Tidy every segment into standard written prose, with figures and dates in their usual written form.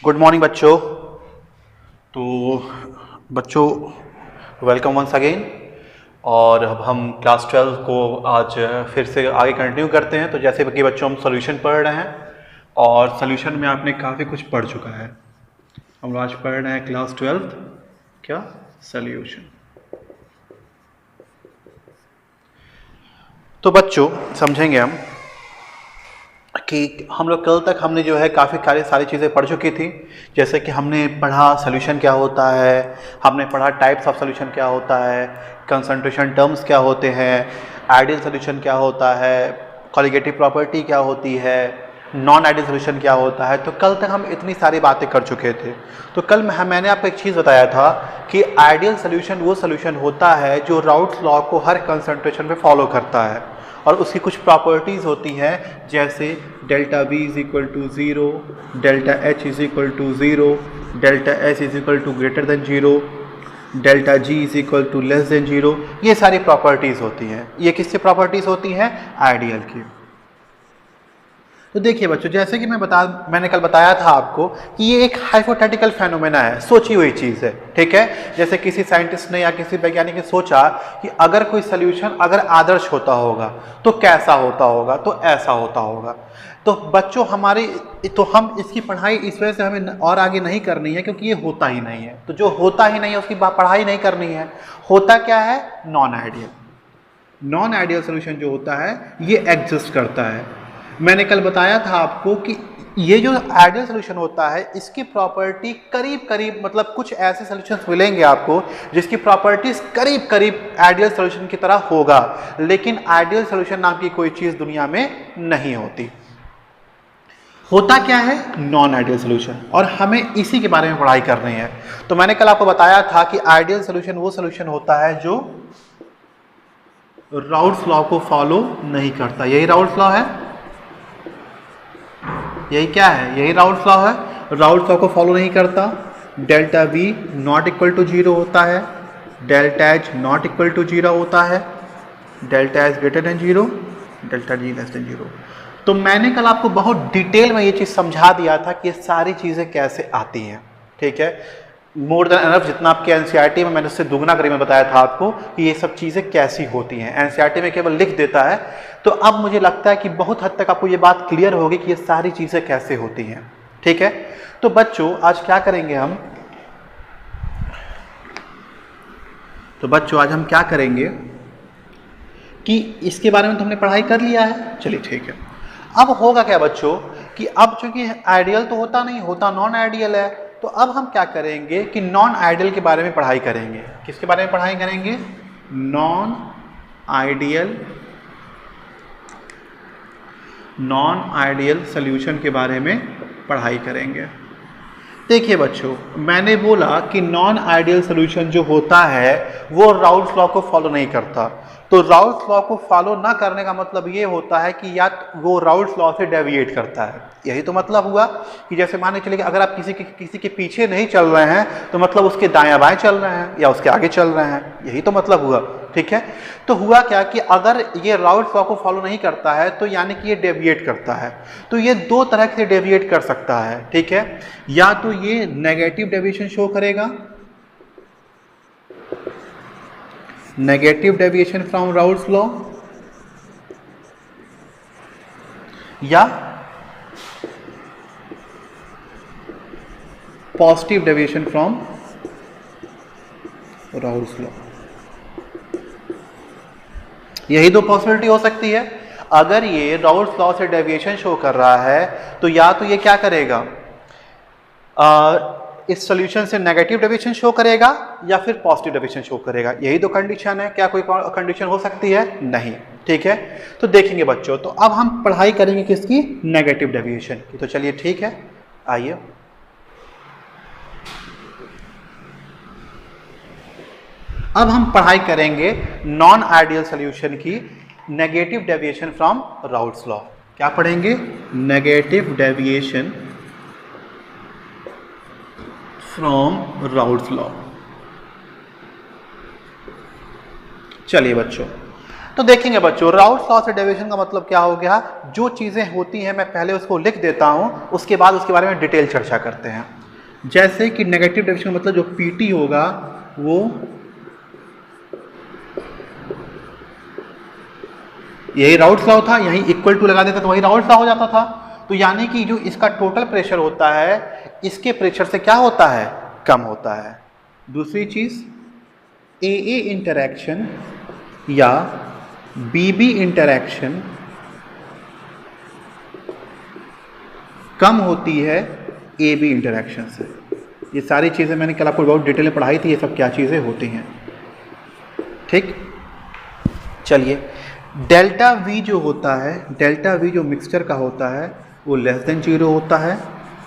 Good morning बच्चों। तो बच्चों वेलकम वंस अगेन। और अब हम क्लास 12 को आज फिर से आगे कंटिन्यू करते हैं। तो जैसे कि बच्चों हम सॉल्यूशन पढ़ रहे हैं और सॉल्यूशन में आपने काफ़ी कुछ पढ़ चुका है। हम आज पढ़ रहे हैं क्लास 12 क्या सॉल्यूशन। तो बच्चों समझेंगे हम कि हम लोग कल तक हमने जो है काफ़ी सारी चीज़ें पढ़ चुकी थी। जैसे कि हमने पढ़ा सॉल्यूशन क्या होता है, हमने पढ़ा टाइप्स ऑफ सॉल्यूशन क्या होता है, कंसंट्रेशन टर्म्स क्या होते हैं, आइडियल सॉल्यूशन क्या होता है, कॉलिगेटिव प्रॉपर्टी क्या होती है, नॉन आइडियल सॉल्यूशन क्या होता है। तो कल तक हम इतनी सारी बातें कर चुके थे। तो कल मैंने आपको एक चीज़ बताया था कि आइडियल सॉल्यूशन वो सॉल्यूशन होता है जो राउट्स लॉ को हर कंसंट्रेशन पे फॉलो करता है और उसकी कुछ प्रॉपर्टीज़ होती हैं, जैसे delta V is equal to 0, delta H is equal to 0, delta S is equal to greater than 0, delta G is equal to less than 0। ये सारी प्रॉपर्टीज़ होती हैं। ये किससे प्रॉपर्टीज़ होती हैं? आइडियल की। तो देखिए बच्चों, जैसे कि मैंने कल बताया था आपको कि ये एक हाइपोथेटिकल फेनोमेना है, सोची हुई चीज़ है। ठीक है, जैसे किसी साइंटिस्ट ने या किसी वैज्ञानिक ने सोचा कि अगर कोई सॉल्यूशन अगर आदर्श होता होगा तो कैसा होता होगा, तो ऐसा होता होगा। तो बच्चों हम इसकी पढ़ाई इस वजह से हमें और आगे नहीं करनी है क्योंकि ये होता ही नहीं है। तो जो होता ही नहीं है उसकी पढ़ाई नहीं करनी है। होता क्या है? Non ideal. Non ideal solution जो होता है ये एग्जिस्ट करता है। मैंने कल बताया था आपको कि ये जो आइडियल सॉल्यूशन होता है इसकी प्रॉपर्टी करीब करीब, मतलब कुछ ऐसे सॉल्यूशंस मिलेंगे आपको जिसकी प्रॉपर्टीज करीब करीब आइडियल सॉल्यूशन की तरह होगा, लेकिन आइडियल सॉल्यूशन नाम की कोई चीज दुनिया में नहीं होती। होता क्या है? Non ideal solution. और हमें इसी के बारे में पढ़ाई करनी है। तो मैंने कल आपको बताया था कि आइडियल सॉल्यूशन वो सॉल्यूशन होता है जो राउट्स लॉ को फॉलो नहीं करता। यही राउट्स लॉ है। यही क्या है? यही राउट्स लॉ है। राउट्स लॉ को फॉलो नहीं करता। Delta V not equal to 0 होता है, delta H not equal to 0 होता है, delta S greater than 0, delta G less than 0। तो मैंने कल आपको बहुत डिटेल में ये चीज़ समझा दिया था कि ये सारी चीज़ें कैसे आती हैं। ठीक है, मोर देन एनफ, जितना आपके एनसीईआरटी में मैंने उससे दुगना करीब में बताया था आपको कि ये सब चीज़ें कैसी होती हैं। एनसीईआरटी में केवल लिख देता है। तो अब मुझे लगता है कि बहुत हद तक आपको ये बात क्लियर होगी कि ये सारी चीज़ें कैसे होती हैं। ठीक है, तो बच्चों आज क्या करेंगे हम? तो बच्चों आज हम क्या करेंगे कि इसके बारे में तो हमने पढ़ाई कर लिया है। चलिए ठीक है। अब होगा क्या बच्चों कि अब चूंकि आइडियल तो होता नहीं, होता नॉन आइडियल है, तो अब हम क्या करेंगे कि नॉन आइडियल के बारे में पढ़ाई करेंगे। किसके बारे में पढ़ाई करेंगे? नॉन आइडियल सॉल्यूशन के बारे में पढ़ाई करेंगे। देखिए बच्चों, मैंने बोला कि नॉन आइडियल सॉल्यूशन जो होता है वो राउल्स लॉ को फॉलो नहीं करता। तो राउल्स लॉ को फॉलो ना करने का मतलब ये होता है कि या वो राउल्स लॉ से डेविएट करता है। यही तो मतलब हुआ कि जैसे मान के चलिए कि अगर आप किसी के पीछे नहीं चल रहे हैं तो मतलब उसके दायां बाएं चल रहे हैं या उसके आगे चल रहे हैं। यही तो मतलब हुआ। ठीक है, तो हुआ क्या कि अगर ये राउल्स लॉ को फॉलो नहीं करता है तो यानी कि ये डेविएट करता है। तो ये दो तरह से डेविएट कर सकता है। ठीक है, या तो ये नेगेटिव डेविएशन शो करेगा, negative deviation from Raoult's law, या positive deviation from Raoult's law. यही दो पॉसिबिलिटी हो सकती है। अगर ये राउल्स लॉ से डेविएशन शो कर रहा है तो या तो ये क्या करेगा, इस सॉल्यूशन से नेगेटिव डेविएशन शो करेगा या फिर पॉजिटिव डेविएशन शो करेगा। यही दो कंडीशन है। क्या कोई कंडीशन हो सकती है? नहीं। ठीक है, तो देखेंगे बच्चों। तो अब हम पढ़ाई करेंगे किसकी? नेगेटिव डेविएशन की। तो चलिए ठीक है, आइए। अब हम पढ़ाई करेंगे नॉन आइडियल सॉल्यूशन की, negative deviation from Raoult's law. क्या पढ़ेंगे? Negative deviation from Raoult's law. चलिए बच्चों, तो देखेंगे बच्चों, राउल्स लॉ से डेविएशन का मतलब क्या हो गया, जो चीजें होती हैं मैं पहले उसको लिख देता हूं, उसके बाद उसके बारे में डिटेल चर्चा करते हैं। जैसे कि नेगेटिव डेविएशन का मतलब जो पीटी होगा वो यही राउल्स लॉ था, यही इक्वल टू लगा देता तो वही राउल्स लॉ हो जाता था। तो यानी कि जो इसका टोटल प्रेशर होता है इसके प्रेशर से क्या होता है, कम होता है। दूसरी चीज ए इंटरैक्शन या बीबी इंटरैक्शन कम होती है ए बी इंटरैक्शन से। ये सारी चीज़ें मैंने कल आपको बहुत डिटेल में पढ़ाई थी, ये सब क्या चीज़ें होती हैं। ठीक, चलिए डेल्टा वी जो होता है, डेल्टा वी जो मिक्सचर का होता है वो लेस देन 0 होता है,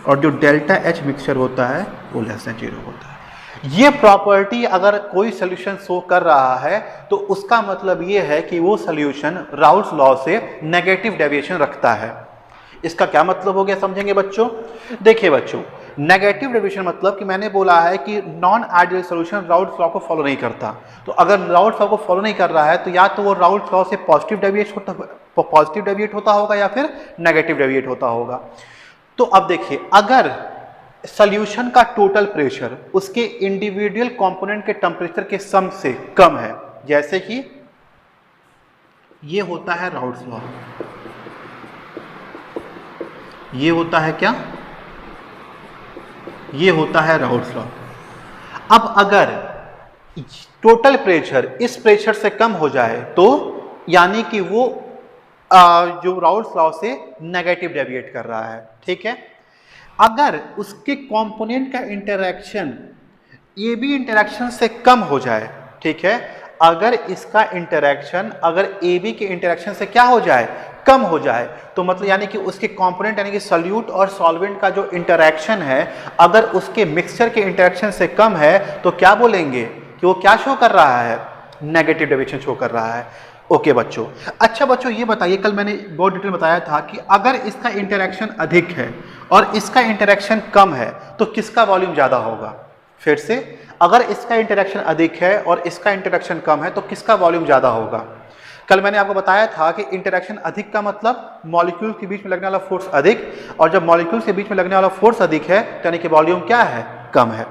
और जो डेल्टा एच मिक्सचर होता है वो लेस देन 0 होता है। ये प्रॉपर्टी अगर कोई सोल्यूशन शो कर रहा है तो उसका मतलब ये है कि वो सोल्यूशन राउल्स लॉ से नेगेटिव डेविएशन रखता है। इसका क्या मतलब हो गया, समझेंगे बच्चों। देखिए बच्चों, नेगेटिव डेविएशन मतलब कि मैंने बोला है कि non ideal solution Raoult's law को फॉलो नहीं करता। तो अगर राउल्स लॉ को फॉलो नहीं कर रहा है तो या तो वो राउल्स लॉ से पॉजिटिव डेविएट होता होगा या फिर नेगेटिव डेविएट होता होगा। तो अब देखिए, अगर सॉल्यूशन का टोटल प्रेशर उसके इंडिविजुअल कंपोनेंट के टेम्परेचर के सम से कम है, जैसे कि ये होता है राउल्स लॉ, ये होता है क्या, ये होता है राउल्स लॉ। अब अगर टोटल प्रेशर इस प्रेशर से कम हो जाए तो यानी कि वो जो राउल्स लॉ से नेगेटिव डेविएट कर रहा है। ठीक है, अगर उसके कंपोनेंट का इंटरैक्शन ए बी इंटरैक्शन से कम हो जाए, ठीक है, अगर इसका इंटरैक्शन अगर ए बी के इंटरैक्शन से क्या हो जाए, कम हो जाए, तो मतलब यानी कि उसके कंपोनेंट यानी कि सॉल्यूट और सॉल्वेंट का जो इंटरैक्शन है अगर उसके मिक्सचर के इंटरैक्शन से कम है तो क्या बोलेंगे कि वो क्या शो कर रहा है, नेगेटिव डेविएशन शो कर रहा है। ओके बच्चों, अच्छा बच्चों ये बताइए, कल मैंने बहुत डिटेल बताया था कि अगर इसका इंटरैक्शन अधिक है और इसका इंटरैक्शन कम है तो किसका वॉल्यूम ज़्यादा होगा। फिर से, अगर इसका इंटरैक्शन अधिक है और इसका इंटरैक्शन कम है तो किसका वॉल्यूम ज़्यादा होगा। कल मैंने आपको बताया था कि इंटरैक्शन अधिक का मतलब मॉलिक्यूल के बीच में लगने वाला फोर्स अधिक, और जब मॉलिक्यूल के बीच में लगने वाला फोर्स अधिक है तो यानी कि वॉल्यूम क्या है, कम है।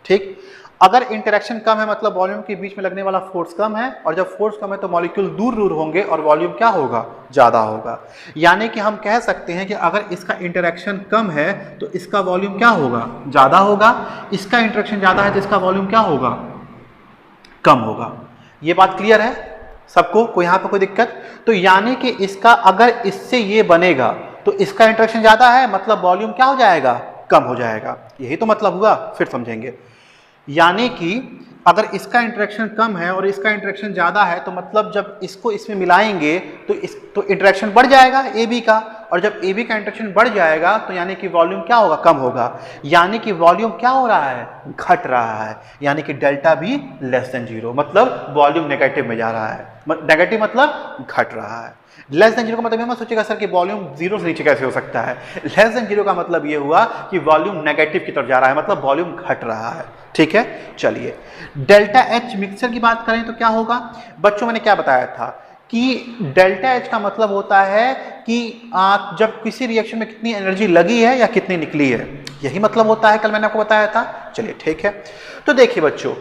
ठीक, अगर इंटरैक्शन कम है मतलब वॉल्यूम के बीच में लगने वाला फोर्स कम है, और जब फोर्स कम है तो मॉलिक्यूल दूर दूर होंगे और वॉल्यूम क्या होगा, ज़्यादा होगा। यानी कि हम कह सकते हैं कि अगर इसका इंटरैक्शन कम है तो इसका वॉल्यूम क्या होगा, ज़्यादा होगा, इसका इंटरैक्शन ज़्यादा है तो इसका वॉल्यूम क्या होगा, कम होगा। ये बात क्लियर है सबको, कोई यहाँ पे कोई दिक्कत। तो यानी कि इसका अगर इससे ये बनेगा तो इसका इंटरैक्शन ज़्यादा है मतलब वॉल्यूम क्या हो जाएगा, कम हो जाएगा। यही तो मतलब हुआ, फिर समझेंगे। यानी कि अगर इसका इंटरेक्शन कम है और इसका इंटरेक्शन ज़्यादा है तो मतलब जब इसको इसमें मिलाएंगे तो इंटरेक्शन बढ़ जाएगा ए बी का, और जब ए बी का इंटरेक्शन बढ़ जाएगा तो यानी कि वॉल्यूम क्या होगा, कम होगा। यानी कि वॉल्यूम क्या हो रहा है, घट रहा है। यानी कि डेल्टा भी लेस देन 0 मतलब वॉल्यूम नेगेटिव में जा रहा है। नेगेटिव मतलब घट रहा है। लेस देन 0 का मतलब ये मत सोचिएगा सर कि वॉल्यूम 0 से नीचे कैसे हो सकता है। लेस देन 0 का मतलब ये हुआ कि वॉल्यूम नेगेटिव की तरफ जा रहा है, मतलब वॉल्यूम घट रहा है। ठीक है, चलिए डेल्टा एच मिक्सचर की बात करें तो क्या होगा बच्चों, मैंने क्या बताया था कि डेल्टा एच का मतलब होता है कि जब किसी रिएक्शन में कितनी एनर्जी लगी है या कितनी निकली है, यही मतलब होता है, कल मैंने आपको बताया था। चलिए ठीक है, तो देखिए बच्चों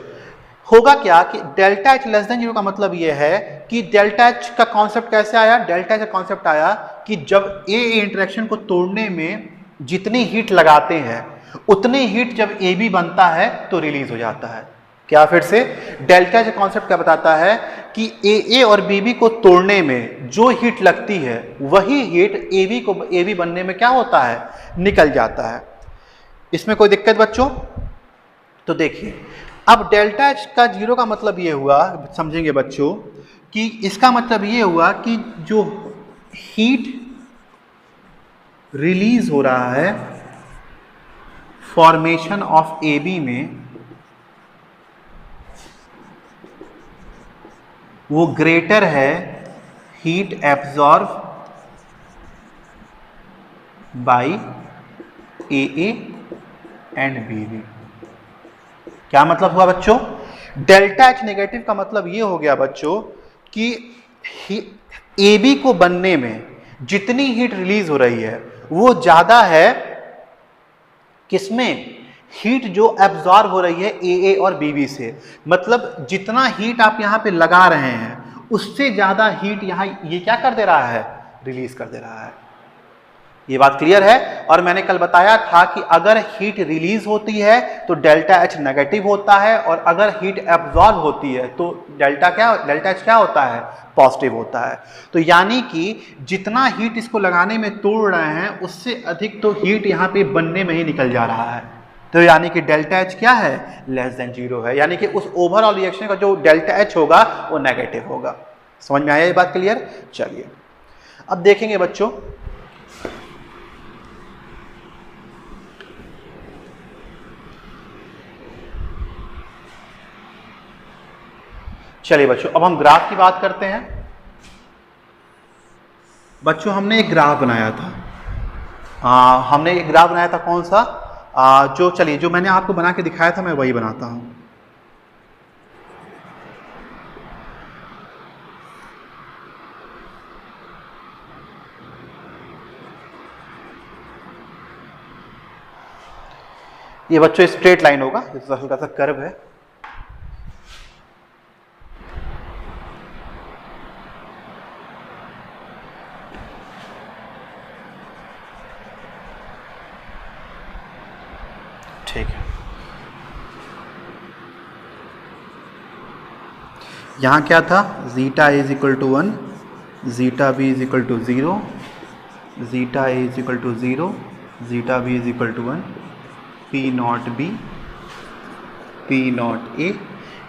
होगा क्या कि डेल्टा एच लेस देन 0 का मतलब ये है कि डेल्टा एच का कॉन्सेप्ट कैसे आया, डेल्टा एच का कॉन्सेप्ट आया कि जब ए इंटरेक्शन को तोड़ने में जितनी हीट लगाते हैं उतनी हीट जब ए बी बनता है तो रिलीज हो जाता है। क्या, फिर से डेल्टा एच कॉन्सेप्ट क्या बताता है कि ए और बी को तोड़ने में जो हीट लगती है वही हीट ए बी बनने में क्या होता है, निकल जाता है। इसमें कोई दिक्कत बच्चों। तो देखिए अब डेल्टा एच का 0 का मतलब ये हुआ, समझेंगे बच्चों, कि इसका मतलब ये हुआ कि जो हीट रिलीज हो रहा है फॉर्मेशन ऑफ ए बी में वो ग्रेटर है heat absorb by A and B. क्या मतलब हुआ बच्चों, डेल्टा एच नेगेटिव का मतलब ये हो गया बच्चों कि ए बी को बनने में जितनी हीट रिलीज हो रही है वो ज्यादा है किसमें, हीट जो एब्जॉर्ब हो रही है ए और बी से। मतलब जितना हीट आप यहां पे लगा रहे हैं उससे ज्यादा हीट यहां ये क्या कर दे रहा है, रिलीज कर दे रहा है। ये बात क्लियर है। और मैंने कल बताया था कि अगर हीट रिलीज होती है तो डेल्टा एच नेगेटिव होता है, और अगर हीट एब्जॉर्ब होती है तो डेल्टा एच क्या होता है, पॉजिटिव होता है। तो यानी कि जितना हीट इसको लगाने में तोड़ रहे हैं उससे अधिक तो हीट यहाँ पे बनने में ही निकल जा रहा है। तो यानी कि डेल्टा एच क्या है, लेस देन 0 है। यानी कि उस ओवरऑल रिएक्शन का जो डेल्टा एच होगा वो नेगेटिव होगा। समझ में आया ये बात क्लियर। चलिए अब देखेंगे बच्चों, चलिए बच्चों अब हम ग्राफ की बात करते हैं। बच्चों हमने एक ग्राफ बनाया था, हमने एक ग्राफ बनाया था कौन सा, चलिए जो मैंने आपको बना के दिखाया था मैं वही बनाता हूं। ये बच्चों स्ट्रेट लाइन होगा, हल्का सा कर्व है। ठीक है, यहाँ क्या था, zeta A is equal to 1, zeta B is equal to 0, zeta A is equal to 0, zeta B is equal to 1, P naught B, P naught A,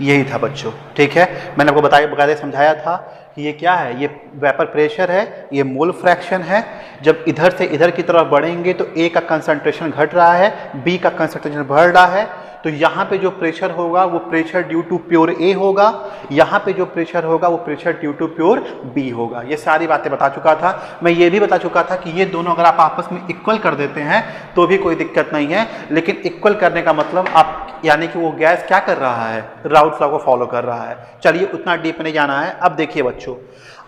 यही था बच्चों। ठीक है, मैंने आपको बकायदे समझाया था कि ये क्या है, ये वेपर प्रेशर है, ये मोल फ्रैक्शन है। जब इधर से इधर की तरफ बढ़ेंगे तो ए का कंसंट्रेशन घट रहा है, बी का कंसंट्रेशन बढ़ रहा है, तो यहाँ पे जो प्रेशर होगा वो pressure due to pure A होगा, यहाँ पे जो प्रेशर होगा वो pressure due to pure B होगा। ये सारी बातें बता चुका था। मैं ये भी बता चुका था कि ये दोनों अगर आप आपस में इक्वल कर देते हैं तो भी कोई दिक्कत नहीं है, लेकिन इक्वल करने का मतलब आप यानी कि वो गैस क्या कर रहा है, राउल्ट्स लॉ को फॉलो कर रहा है। चलिए उतना डीप नहीं जाना है। अब देखिए बच्चों,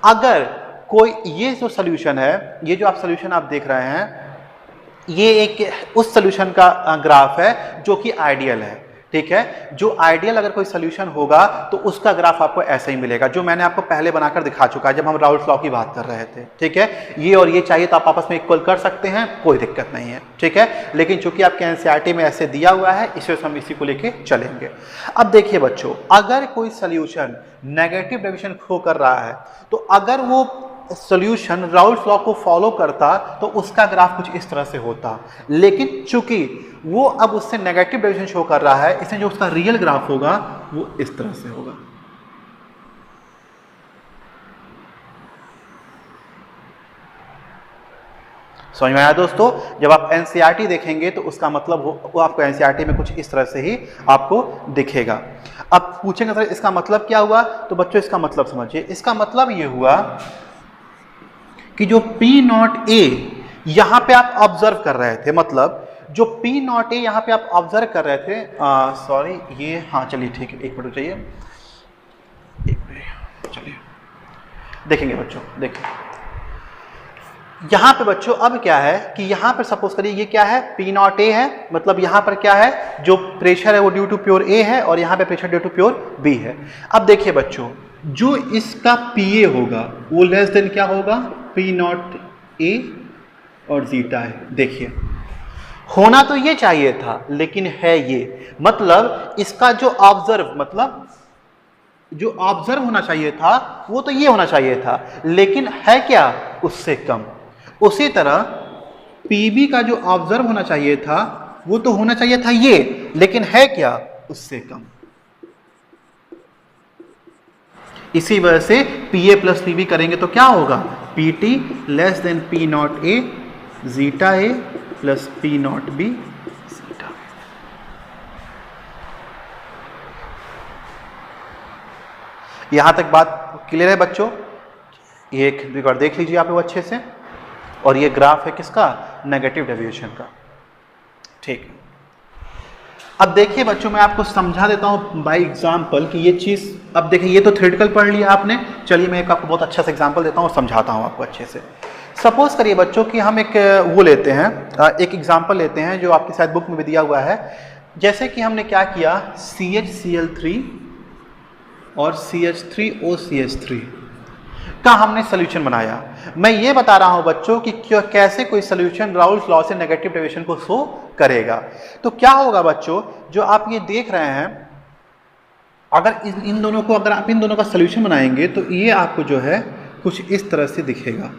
अगर कोई ये जो सोल्यूशन है, ये जो आप सोल्यूशन आप देख रहे हैं, ये एक उस सोल्यूशन का ग्राफ है जो कि आइडियल है। ठीक है, जो आइडियल अगर कोई सोल्यूशन होगा तो उसका ग्राफ आपको ऐसे ही मिलेगा, जो मैंने आपको पहले बनाकर दिखा चुका है जब हम राउल्ट्स लॉ की बात कर रहे थे। ठीक है, ये और ये चाहिए तो आप आपस में इक्वल कर सकते हैं, कोई दिक्कत नहीं है। ठीक है, लेकिन चूंकि आपके एनसीईआरटी में ऐसे दिया हुआ है इसलिए हम इसी को लेके चलेंगे। अब देखिए बच्चों, अगर कोई सोल्यूशन नेगेटिव डेविएशन शो कर रहा है तो अगर वो सोल्यूशन राउल्ट्स लॉ को फॉलो करता तो उसका ग्राफ कुछ इस तरह से होता, लेकिन चूंकि वो अब उससे नेगेटिव डेविएशन शो कर रहा है, इसमें जो उसका रियल ग्राफ होगा वो इस तरह से होगा। समझ में आया दोस्तों। जब आप एनसीईआरटी देखेंगे तो उसका मतलब वो आपको एनसीईआरटी में कुछ इस तरह से ही आपको दिखेगा। अब पूछेंगे सर इसका मतलब क्या हुआ, तो बच्चों इसका मतलब समझिए। इसका मतलब ये हुआ कि जो P नॉट ए यहां पे आप ऑब्जर्व कर रहे थे, मतलब जो P नॉट ए यहां पे आप ऑब्जर्व कर रहे थे, सॉरी ये, हाँ चलिए ठीक है, एक मिनट चाहिए, एक मिनट चलिए देखेंगे बच्चों। देखिए यहां पे बच्चों अब क्या है कि यहां पर सपोज करिए ये क्या है, P नॉट ए है, मतलब यहां पर क्या है, जो प्रेशर है वो ड्यू टू प्योर ए है और यहां पे pressure due to pure B है। अब देखिए बच्चों, जो इसका PA होगा वो लेस देन क्या होगा, P नॉट ए और जीटा है। देखिए होना तो ये चाहिए था लेकिन है ये, मतलब इसका जो ऑब्जर्व, मतलब जो ऑब्जर्व होना चाहिए था वो तो ये होना चाहिए था, लेकिन है क्या, उससे कम। उसी तरह PB का जो ऑब्जर्व होना चाहिए था वो तो होना चाहिए था ये, लेकिन है क्या, उससे कम। इसी वजह से PA प्लस PB करेंगे तो क्या होगा, PT less than P naught A, zeta A plus P naught B, zeta. यहां तक बात क्लियर है बच्चों। ये एक बार देख लीजिए आप लोग अच्छे से। और ये ग्राफ है किसका, नेगेटिव डेविएशन का। ठीक, अब देखिए बच्चों, मैं आपको समझा देता हूँ बाय एग्जाम्पल कि ये चीज़, अब देखिए ये तो थ्योरेटिकल पढ़ लिया आपने, चलिए मैं एक आपको बहुत अच्छा सा एग्जाम्पल देता हूँ और समझाता हूँ आपको अच्छे से। सपोज करिए बच्चों कि हम एक वो लेते हैं, एक एग्जाम्पल लेते हैं जो आपकी शायद बुक में भी दिया हुआ है। जैसे कि हमने क्या किया, CHCl3 और CH3OCH3 का हमने सोल्यूशन बनाया। मैं ये बता रहा हूं बच्चों कि कैसे कोई सोल्यूशन राउल्स लॉ से नेगेटिव डेविएशन को शो करेगा। तो क्या होगा बच्चों, जो आप ये देख रहे हैं, अगर इन दोनों को, अगर आप इन दोनों का सोल्यूशन बनाएंगे तो ये आपको जो है कुछ इस तरह से दिखेगा।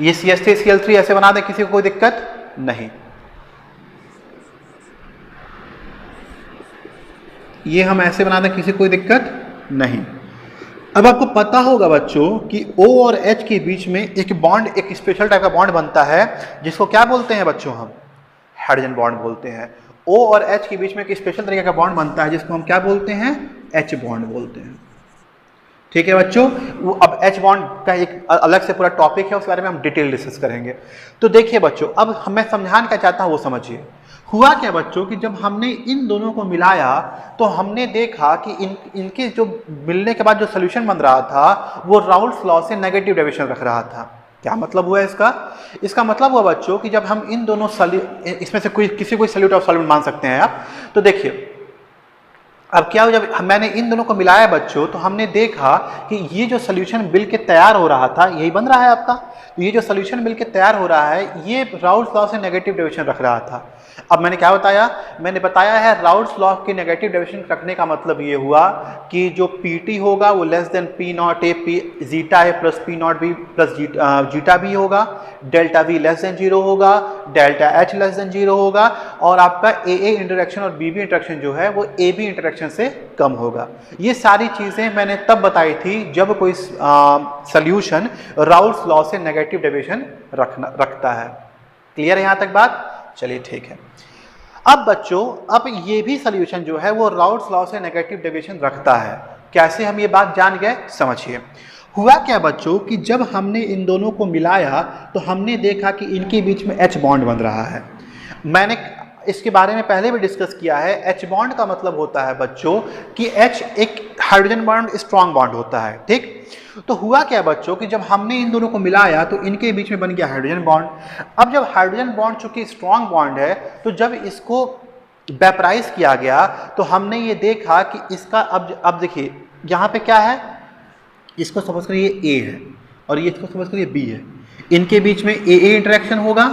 ये CH3Cl3 ऐसे बना दें, किसी को कोई दिक्कत नहीं। ये हम ऐसे बना दें, किसी को कोई दिक्कत नहीं। अब आपको पता होगा बच्चों कि O और H के बीच में एक बॉन्ड, एक स्पेशल टाइप का बॉन्ड बनता है, जिसको क्या बोलते हैं बच्चों, हम हाइड्रोजन बॉन्ड बोलते हैं। O और H के बीच में एक स्पेशल तरीके का बॉन्ड बनता है, जिसको हम क्या बोलते हैं, H बॉन्ड बोलते हैं। ठीक है बच्चों, वो अब H बॉन्ड का एक अलग से पूरा टॉपिक है, उसके बारे में हम डिटेल डिस्कस करेंगे। तो देखिए बच्चों, अब मैं समझाने का चाहता हूँ वो समझिए। हुआ क्या बच्चों कि जब हमने इन दोनों को मिलाया तो हमने देखा कि इनके जो मिलने के बाद जो सोल्यूशन बन रहा था वो राउल्स लॉ से नेगेटिव डेविएशन रख रहा था। क्या मतलब हुआ इसका? इसका मतलब हुआ बच्चों कि जब हम इन दोनों इसमें से कोई सॉल्यूट ऑफ सॉल्वेंट मान सकते हैं आप। तो देखिए अब क्या हो, जब मैंने इन दोनों को मिलाया बच्चों तो हमने देखा कि ये जो सोल्यूशन मिल के तैयार हो रहा था, यही बन रहा है आपका। तो ये जो सोल्यूशन मिल के तैयार हो रहा है, ये राउल्स लॉ से नेगेटिव डेविएशन रख रहा था। अब मैंने क्या बताया, मैंने बताया है राउल्स लॉ के नेगेटिव डेविएशन रखने का मतलब ये हुआ कि जो Pt होगा वो less than P0 A P zeta A plus P0 B plus zeta B होगा, डेल्टा V लेस देन 0 होगा, डेल्टा H लेस देन 0 होगा, और आपका AA इंटरेक्शन और BB इंटरेक्शन जो है वो AB इंटरेक्शन से कम होगा। ये सारी चीज़ें मैंने तब बताई थी जब कोई सोल्यूशन राउल्स लॉ से नेगेटिव डेविएशन रखता है। क्लियर है यहाँ तक बात? चलिए ठीक है। अब बच्चों, अब ये भी सोल्यूशन जो है वो राउल्स लॉ से नेगेटिव डेविएशन रखता है। कैसे हम ये बात जान गए, समझिए। हुआ क्या बच्चों कि जब हमने इन दोनों को मिलाया तो हमने देखा कि इनके बीच में H बॉन्ड बन रहा है। मैंने इसके बारे में पहले भी डिस्कस किया है। H बॉन्ड का मतलब होता है बच्चों कि H एक हाइड्रोजन बॉन्ड, स्ट्रॉन्ग बॉन्ड होता है। ठीक, तो हुआ क्या बच्चों कि जब हमने इन दोनों को मिलाया तो इनके बीच में बन गया हाइड्रोजन बॉन्ड। अब जब हाइड्रोजन बॉन्ड चूंकि स्ट्रॉन्ग बॉन्ड है, तो जब इसको वेपराइज किया गया तो हमने ये देखा कि इसका अब देखिए यहाँ पे क्या है, इसको सपोज करिए A है और ये इसको सपोज करिए B है। इनके बीच में AA इंटरेक्शन होगा,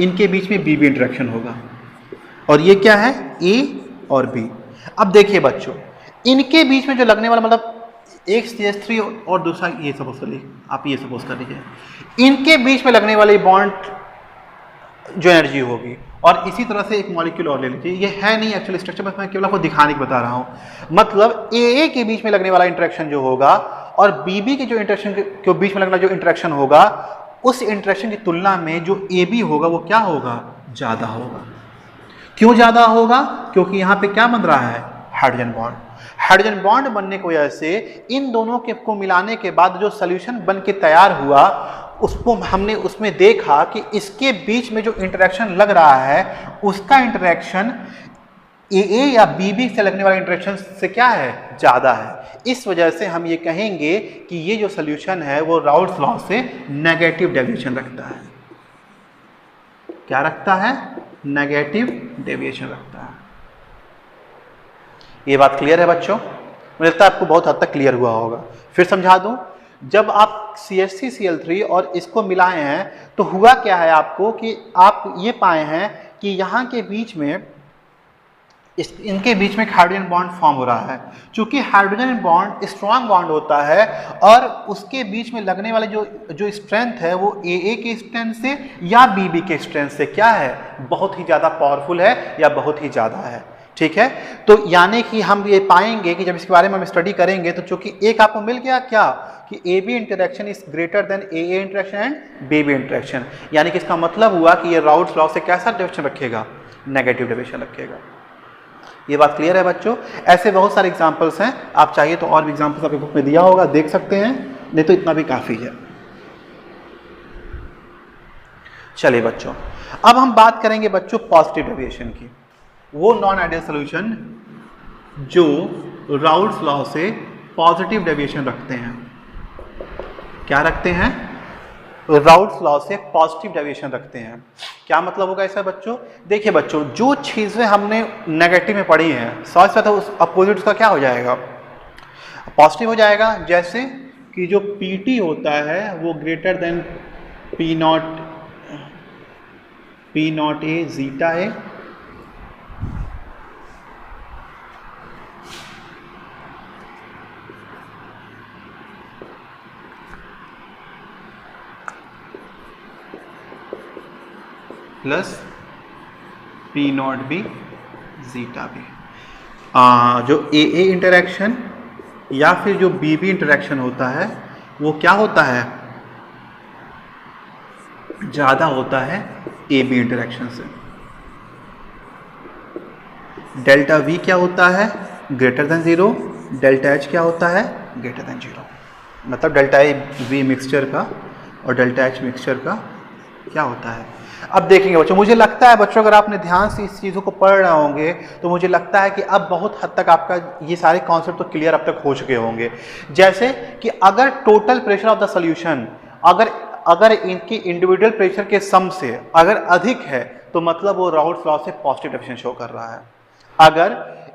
इनके बीच में BB इंटरेक्शन होगा, और ये क्या है, A और B। अब देखिए बच्चों, इनके बीच में जो लगने वाला, मतलब एक CH3 और दूसरा ये सपोज कर लीजिए, आप ये सपोज कर लीजिए, इनके बीच में लगने वाली बॉन्ड जो एनर्जी होगी, और इसी तरह से एक मॉलिक्यूल और ले लीजिए। ये है नहीं एक्चुअली स्ट्रक्चर, बस मैं केवल आपको दिखाने की बता रहा हूँ। मतलब AA के बीच में लगने वाला इंटरेक्शन जो होगा और BB के जो इंटरेक्शन के बीच में लगना जो इंटरेक्शन होगा, उस इंटरेक्शन की तुलना में जो AB होगा वो क्या होगा, ज़्यादा होगा। क्यों ज़्यादा होगा? क्योंकि यहाँ पे क्या बन रहा है, हाइड्रोजन बॉन्ड। हाइड्रोजन बॉन्ड बनने की वजह से इन दोनों के को मिलाने के बाद जो सोल्यूशन बन के तैयार हुआ, उसको हमने उसमें देखा कि इसके बीच में जो इंटरेक्शन लग रहा है उसका इंटरेक्शन AA या BB से लगने वाले इंटरेक्शन से क्या है, ज़्यादा है। इस वजह से हम ये कहेंगे कि ये जो सोल्यूशन है वो राउल्स लॉ से नेगेटिव डेविएशन रखता है। क्या रखता है, नेगेटिव डेविएशन रखता है। ये बात क्लियर है बच्चों? मुझे लगता है आपको बहुत हद तक क्लियर हुआ होगा। फिर समझा दूं, जब आप CH3Cl3 और इसको मिलाए हैं तो हुआ क्या है आपको कि आप ये पाए हैं कि यहाँ के बीच में इनके बीच में एक हाइड्रोजन बॉन्ड फॉर्म हो रहा है। चूंकि हाइड्रोजन बॉन्ड स्ट्रॉन्ग बॉन्ड होता है और उसके बीच में लगने वाले जो स्ट्रेंथ है वो AA के स्ट्रेंथ से या BB के स्ट्रेंथ से क्या है, बहुत ही ज़्यादा पावरफुल है या बहुत ही ज़्यादा है। ठीक है, तो यानी कि हम ये पाएंगे कि जब इसके बारे में हम स्टडी करेंगे तो चूंकि एक आपको मिल गया क्या कि AB interaction is greater than AA interaction and BB interaction, यानी कि इसका मतलब हुआ कि ये राउल्स लॉ से कैसा डेविएशन रखेगा, नेगेटिव डेविएशन रखेगा। ये बात क्लियर है बच्चों? ऐसे बहुत सारे एग्जांपल्स हैं, आप चाहिए तो और भी एग्जांपल्स आपके बुक में दिया होगा, देख सकते हैं, नहीं तो इतना भी काफ़ी है। चलिए बच्चों, अब हम बात करेंगे बच्चों पॉजिटिव डेविएशन की। वो नॉन आइडियल सॉल्यूशन जो राउल्ट्स लॉ से पॉजिटिव डेविएशन रखते हैं। क्या रखते हैं? राउल्ट्स लॉ से पॉजिटिव डेविएशन रखते हैं। क्या मतलब होगा इसका बच्चों? देखिए बच्चों, जो चीजें हमने नेगेटिव में पढ़ी हैं, समझ पाते हो, उस अपोजिट का क्या हो जाएगा? पॉजिटिव हो जाएगा। जैसे कि जो PT होता है वो greater than P naught A zeta A, plus P naught B zeta B. जो AA इंटरेक्शन या फिर जो BB इंटरेक्शन होता है वो क्या होता है? ज़्यादा होता है AB इंटरेक्शन से। डेल्टा V क्या होता है? Greater than 0। डेल्टा H क्या होता है? Greater than 0। मतलब डेल्टा V मिक्सचर का और डेल्टा H मिक्सचर का क्या होता है? अब देखेंगे बच्चों, मुझे लगता है बच्चों अगर आपने ध्यान से इस चीज़ों को पढ़ रहे होंगे तो मुझे लगता है कि अब बहुत हद तक आपका ये सारे कॉन्सेप्ट तो क्लियर अब तक हो चुके होंगे। जैसे कि अगर total pressure of the solution अगर इनकी इंडिविजुअल प्रेशर के सम से अगर अधिक है तो मतलब वो राउल्ट्स लॉ से पॉजिटिव डेविएशन शो कर रहा है। अगर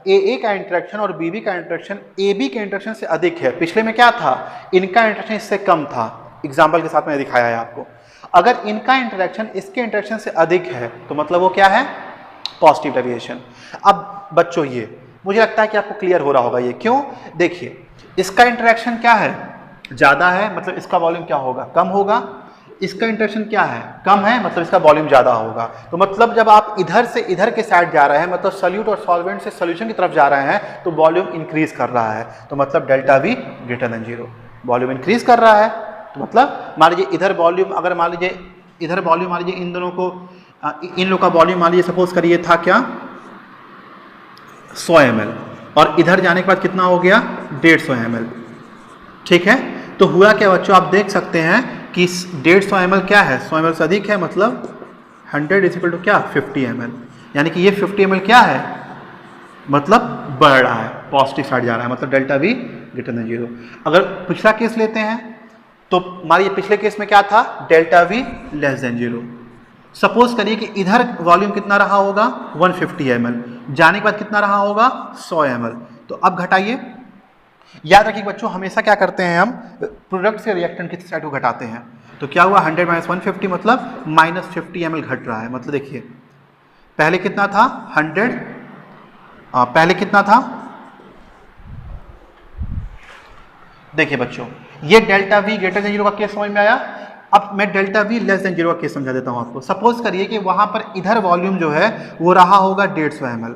AA का इंटरेक्शन और BB का इंटरेक्शन AB के इंटरेक्शन से अधिक है, पिछले में क्या था? इनका इंटरेक्शन इससे कम था, एग्जाम्पल के साथ मैंने दिखाया है आपको। अगर इनका इंटरेक्शन इसके इंटरेक्शन से अधिक है तो मतलब वो क्या है? Positive deviation. अब बच्चों ये मुझे लगता है कि आपको क्लियर हो रहा होगा। ये क्यों? देखिए, इसका इंटरेक्शन क्या है? ज़्यादा है, मतलब इसका वॉल्यूम क्या होगा? कम होगा। इसका इंटरेक्शन क्या है? कम है, मतलब इसका वॉल्यूम ज़्यादा होगा। तो मतलब जब आप इधर से इधर के साइड जा रहे हैं, मतलब सॉल्यूट और सॉल्वेंट से सॉल्यूशन की तरफ जा रहे हैं, तो वॉल्यूम इंक्रीज कर रहा है। तो मतलब delta V greater than 0, volume increase कर रहा है। तो मतलब मान लीजिए इधर वॉल्यूम, अगर मान लीजिए इधर वॉल्यूम, मान लीजिए इन दोनों को, इन लोगों का वॉल्यूम मान लीजिए सपोज करिए था क्या? 100 ml, और इधर जाने के बाद कितना हो गया? 150 ml। ठीक है, तो हुआ क्या बच्चों? आप देख सकते हैं कि 150 ml क्या है? 100 ml से अधिक है, मतलब 100 इज इक्वल टू क्या? 50 ml। यानी कि ये 50 ml क्या है? मतलब बढ़ रहा है, पॉजिटिव साइड जा रहा है, मतलब डेल्टा V ग्रेटर देन 0। अगर पिछला केस लेते हैं तो हमारे पिछले केस में क्या था? Delta V less than 0। Suppose करिए कि इधर वॉल्यूम कितना रहा होगा? 150 ml, जाने के बाद कितना रहा होगा? 100 ml। तो अब घटाइए। याद रखिए बच्चों, हमेशा क्या करते हैं हम? प्रोडक्ट से रिएक्टेंट की साइड को घटाते हैं। तो क्या हुआ? 100 माइनस 150 मतलब माइनस 50 ml घट रहा है। मतलब देखिए पहले कितना था? 100, पहले कितना था? देखिए बच्चों, ये डेल्टा V ग्रेटर देन 0 का केस समझ में आया। अब मैं डेल्टा V लेस देन 0 का केस समझा देता हूं आपको। सपोज करिए कि वहां पर इधर वॉल्यूम जो है वो रहा होगा 150 ml,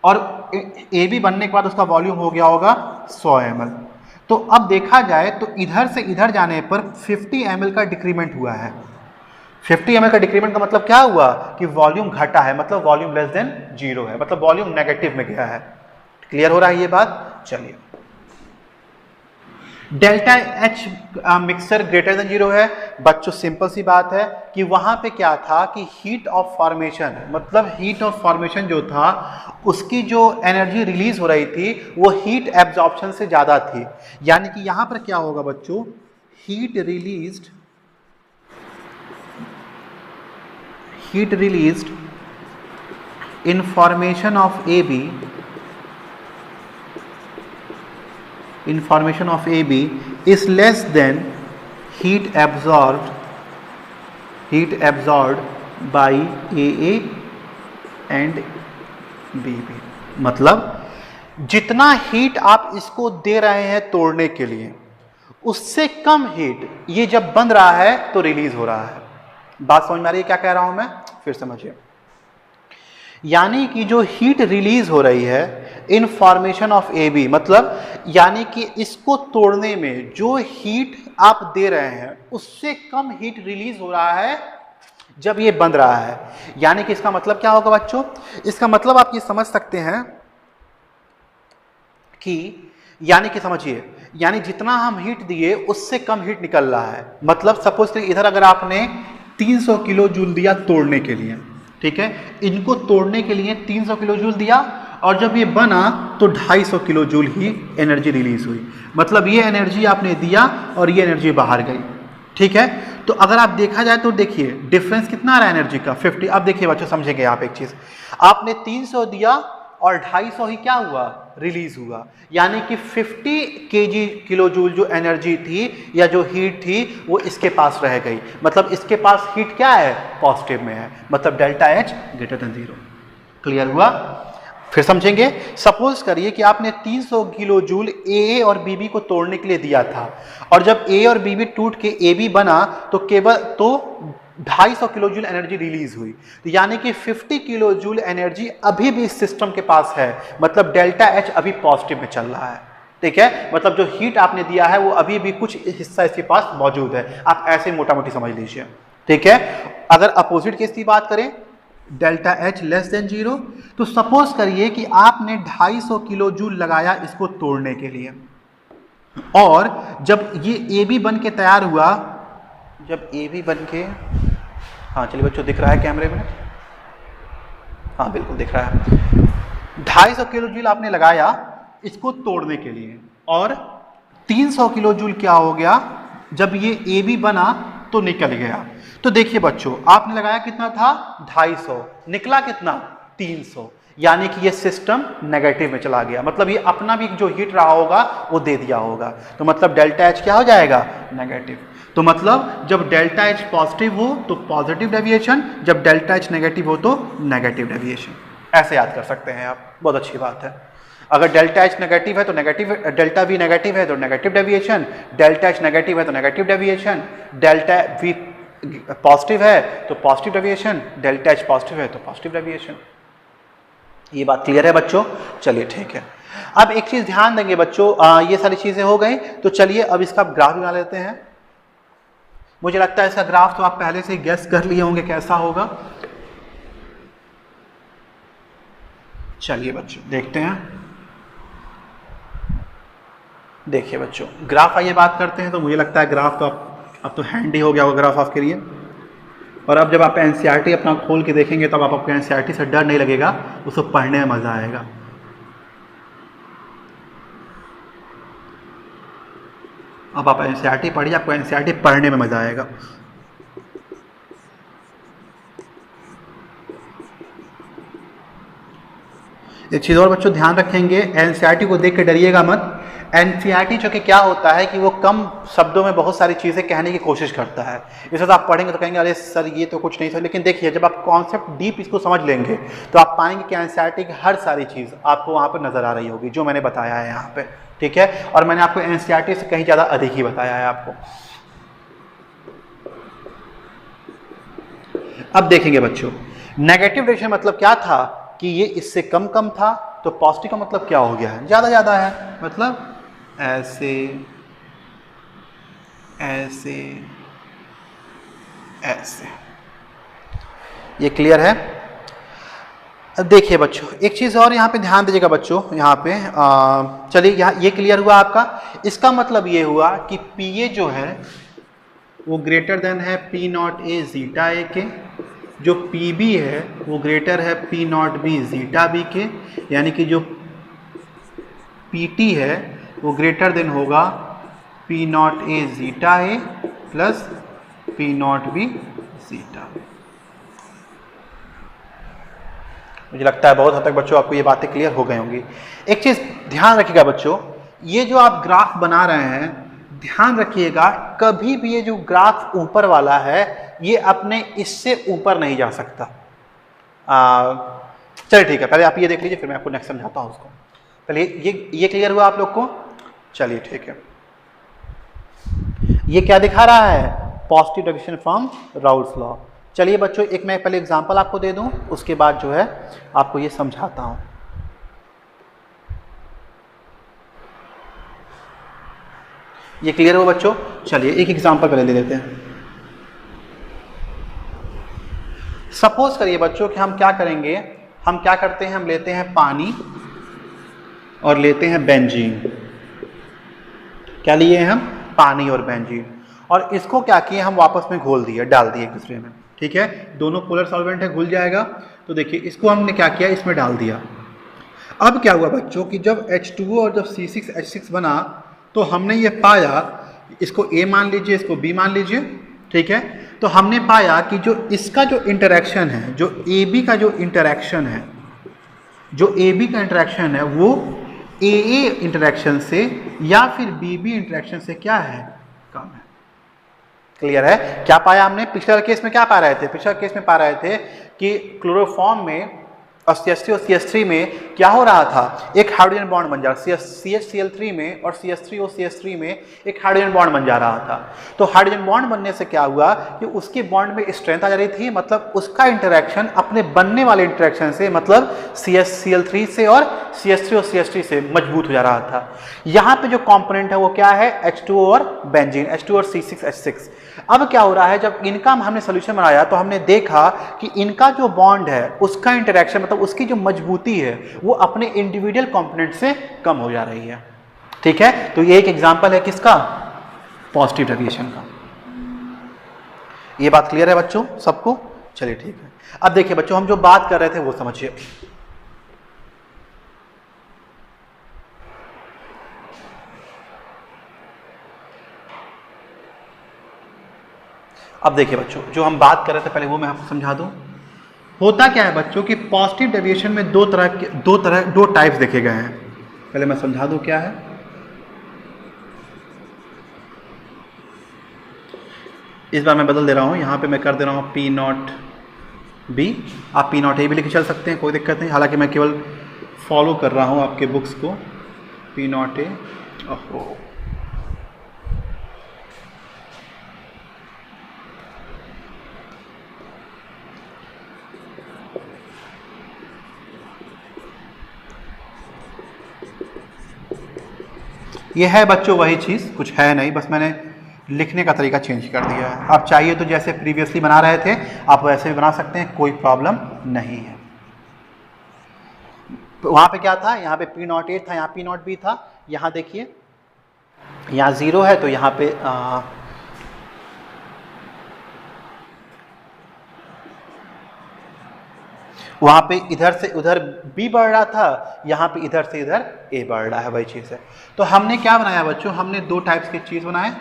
और AB बनने के बाद उसका वॉल्यूम हो गया होगा 100 ml। तो अब देखा जाए तो इधर से इधर जाने पर 50 ml का डिक्रीमेंट हुआ है। 50 ml का डिक्रीमेंट का मतलब क्या हुआ? कि वॉल्यूम घटा है, मतलब वॉल्यूम लेस देन 0 है, मतलब वॉल्यूम नेगेटिव में गया है। क्लियर हो रहा है ये बात? चलिए, delta H mixture greater than 0 है। बच्चों सिंपल सी बात है कि वहां पे क्या था कि हीट ऑफ फॉर्मेशन, मतलब हीट ऑफ फॉर्मेशन जो था उसकी जो एनर्जी रिलीज हो रही थी वो हीट एब्जॉर्प्शन से ज्यादा थी। यानी कि यहां पर क्या होगा बच्चों? Heat released in formation of AB is less than heat absorbed by AA and BB। मतलब जितना हीट आप इसको दे रहे हैं तोड़ने के लिए, उससे कम हीट ये जब बन रहा है तो रिलीज हो रहा है। बात समझ में आ रही है क्या कह रहा हूं मैं? फिर समझिए, यानी कि जो हीट रिलीज हो रही है इन फॉर्मेशन ऑफ AB, मतलब यानी कि इसको तोड़ने में जो हीट आप दे रहे हैं उससे कम हीट रिलीज हो रहा है जब ये बंध रहा है। यानी कि इसका मतलब क्या होगा बच्चों? इसका मतलब आप ये समझ सकते हैं कि, यानी कि समझिए, यानी जितना हम हीट दिए उससे कम हीट निकल रहा है। मतलब सपोज कि इधर अगर आपने 300 किलो जूल दिया तोड़ने के लिए, ठीक है, इनको तोड़ने के लिए 300 किलो जूल दिया, और जब ये बना तो 250 किलो जूल ही एनर्जी रिलीज हुई। मतलब ये एनर्जी आपने दिया और ये एनर्जी बाहर गई, ठीक है। तो अगर आप देखा जाए तो देखिए डिफरेंस कितना आ रहा है एनर्जी का, 50। अब देखिए बच्चों समझेंगे आप एक चीज, आपने 300 दिया और 250 ही क्या हुआ, रिलीज हुआ, यानी कि 50 केजी किलो जूल जो एनर्जी थी या जो हीट थी वो इसके पास रह गई। मतलब इसके पास हीट क्या है, पॉजिटिव में है, मतलब delta H greater than 0। Clear हुआ? फिर समझेंगे। सपोज करिए कि आपने 300 किलो जूल ए और बीबी को तोड़ने के लिए दिया था, और जब ए और बीबी टूट के ए बी बना तो केवल 250 किलो जूल एनर्जी रिलीज हुई, यानी कि 50 किलो जूल एनर्जी अभी भी इस सिस्टम के पास है। मतलब डेल्टा एच अभी पॉजिटिव में चल रहा है, ठीक है। मतलब जो हीट आपने दिया है वो अभी भी कुछ हिस्सा इसके पास मौजूद है। आप ऐसे मोटा मोटी समझ लीजिए, ठीक है। अगर अपोजिट केस की बात करें, डेल्टा एच लेस देन 0, तो सपोज करिए कि आपने 250 किलो जूल लगाया इसको तोड़ने के लिए, और जब ये ए बी बन के तैयार हुआ, जब ए बी बन के, हाँ चलिए बच्चों दिख रहा है कैमरे में, हाँ बिल्कुल दिख रहा है, 250 किलो जूल आपने लगाया इसको तोड़ने के लिए, और 300 किलो जूल क्या हो गया, जब ये ए बी बना तो निकल गया। तो देखिए बच्चों, आपने लगाया कितना था, 250, निकला कितना, 300, यानी कि ये सिस्टम नेगेटिव में चला गया। मतलब ये अपना भी जो हीट रहा होगा वो दे दिया होगा, तो मतलब डेल्टा एच क्या हो जाएगा, नेगेटिव। तो मतलब जब डेल्टा एच पॉजिटिव हो तो पॉजिटिव डेविएशन, जब डेल्टा एच नेगेटिव हो तो नेगेटिव डेविएशन। ऐसे याद कर सकते हैं आप, बहुत अच्छी बात है। अगर डेल्टा एच नेगेटिव है तो नेगेटिव, डेल्टा वी नेगेटिव है तो negative deviation, delta H negative है तो negative deviation, delta V positive है तो positive deviation, delta H positive है तो पॉजिटिव डेविएशन। ये बात क्लियर है बच्चों? चलिए ठीक है। अब एक चीज ध्यान देंगे बच्चों, ये सारी चीजें हो गई, तो चलिए अब इसका ग्राफ बना लेते हैं। मुझे लगता है इसका ग्राफ तो आप पहले से गेस कर लिए होंगे कैसा होगा। चलिए बच्चों देखते हैं। देखिए बच्चों ग्राफ आइए बात करते हैं। तो मुझे लगता है ग्राफ तो अब तो हैंडी हो गया होगा ग्राफ आपके लिए, और अब जब आप एनसीईआरटी अपना खोल के देखेंगे तब आपको एनसीईआरटी से डर नहीं लगेगा, उसको पढ़ने में मजा आएगा। अब आप एनसीईआरटी पढ़िए, आपको एनसीईआरटी पढ़ने में मजा आएगा। एक चीज़ और बच्चों ध्यान रखेंगे, एनसीईआरटी को देख के डरिएगा मत। एनसीईआरटी जो कि क्या होता है कि वो कम शब्दों में बहुत सारी चीज़ें कहने की कोशिश करता है। इस वक्त आप पढ़ेंगे तो कहेंगे अरे सर ये तो कुछ नहीं सर, लेकिन देखिए जब आप कॉन्सेप्ट डीप इसको समझ लेंगे तो आप पाएंगे कि एनसीईआरटी की हर सारी चीज़ आपको वहाँ पर नज़र आ रही होगी जो मैंने बताया है यहाँ पे, ठीक है। और मैंने आपको एनसीईआरटी से कहीं ज़्यादा अधिक ही बताया है आपको। अब देखेंगे बच्चों, नेगेटिव डेविएशन मतलब क्या था कि ये इससे कम कम था, तो पॉजिटिव का मतलब क्या हो गया है, ज़्यादा ज़्यादा है। मतलब ऐसे ऐसे ऐसे। ये क्लियर है? देखिए बच्चों एक चीज़ और यहाँ पे ध्यान दीजिएगा बच्चों, यहाँ पे चलिए यहाँ ये क्लियर हुआ आपका। इसका मतलब ये हुआ कि पी ए जो है वो ग्रेटर देन है P naught A zeta A के, जो पी बी है वो ग्रेटर है P naught B zeta B के, यानी कि जो पी टी है वो ग्रेटर देन होगा P naught A zeta A plus P naught B zeta. मुझे लगता है बहुत हद तक बच्चों आपको ये बातें क्लियर हो गई होंगी। एक चीज़ ध्यान रखिएगा बच्चों, ये जो आप ग्राफ बना रहे हैं ध्यान रखिएगा कभी भी ये जो ग्राफ ऊपर वाला है ये अपने इससे ऊपर नहीं जा सकता। चलिए ठीक है, पहले आप ये देख लीजिए फिर मैं आपको नेक्स्ट समझाता हूँ उसको। पहले ये क्लियर हुआ आप लोग को? चलिए ठीक है। ये क्या दिखा रहा है? Positive deviation from Raoult's law. चलिए बच्चों एक मैं पहले एग्जांपल आपको दे दूं, उसके बाद जो है आपको ये समझाता हूं। ये क्लियर हो बच्चों? चलिए एक एग्जांपल पहले ले लेते हैं। सपोज करिए बच्चों कि हम क्या करेंगे, हम क्या करते हैं, हम लेते हैं पानी और लेते हैं बेंजीन। क्या लिए हैं हम? पानी और बेंजीन। और इसको क्या किए हम वापस में घोल दिए, डाल दिए एक दूसरे में, ठीक है। दोनों पोलर सॉल्वेंट है, घुल जाएगा। तो देखिए इसको हमने क्या किया, इसमें डाल दिया। अब क्या हुआ बच्चों कि जब H2O और जब C6H6 बना तो हमने ये पाया, इसको A मान लीजिए, इसको B मान लीजिए, ठीक है। तो हमने पाया कि जो इसका जो इंटरेक्शन है, जो AB का जो इंटरेक्शन है, जो AB का इंटरेक्शन है वो AA इंटरेक्शन से या फिर BB इंटरेक्शन से क्या है, कम है। क्लियर है। क्या पाया हमने पिछले केस में, क्या पा रहे थे, पिछले केस में पा रहे थे कि क्लोरोफॉर्म में और CH3 और CH3 में क्या हो रहा था, एक हाइड्रोजन बॉन्ड बन जा रहा, CHCl3 में और CH3 और CH3 में एक हाइड्रोजन बॉन्ड बन जा रहा था। तो हाइड्रोजन बॉन्ड बनने से क्या हुआ कि उसके बॉन्ड में स्ट्रेंथ आ जा रही थी, मतलब उसका इंटरेक्शन अपने बनने वाले इंटरेक्शन से, मतलब CHCl3 से और CH3 और CH3 से मजबूत हो जा रहा था। यहाँ पे जो कॉम्पोनेंट है वो क्या है, H2O और बेंजीन, H2 और C6H6। अब क्या हो रहा है, जब इनका हमने सोल्यूशन बनाया तो हमने देखा कि इनका जो बॉन्ड है उसका इंटरेक्शन, मतलब उसकी जो मजबूती है वो अपने इंडिविजुअल कंपोनेंट से कम हो जा रही है, ठीक है। तो ये एक एग्जांपल है किसका, पॉजिटिव डेविएशन का। ये बात क्लियर है बच्चों सबको, चलिए ठीक है। अब देखिए बच्चों हम जो बात कर रहे थे वो समझिए। अब देखिए बच्चों जो हम बात कर रहे थे पहले वो मैं आपको समझा दूं। होता क्या है बच्चों कि पॉजिटिव डेविएशन में दो टाइप्स देखे गए हैं। पहले मैं समझा दूं क्या है। इस बार मैं बदल दे रहा हूं, यहां पे मैं कर दे रहा हूं P0B, आप P0A भी लिख चल सकते हैं, कोई दिक्कत नहीं। हालांकि मैं केवल फॉलो कर रहा हूं आपके बुक्स को। P0A, ओहो ये है बच्चों वही चीज़, कुछ है नहीं, बस मैंने लिखने का तरीका चेंज कर दिया है। आप चाहिए तो जैसे प्रीवियसली बना रहे थे आप वैसे भी बना सकते हैं, कोई प्रॉब्लम नहीं है। वहाँ पे क्या था, यहाँ पे P0A था, यहाँ P0B था। यहाँ देखिए यहाँ 0 है तो यहाँ पे वहाँ पे इधर से उधर B बढ़ रहा था, यहाँ पे इधर से इधर A बढ़ रहा है, वही चीज़ है। तो हमने क्या बनाया बच्चों, हमने दो टाइप्स की चीज़ बनाए।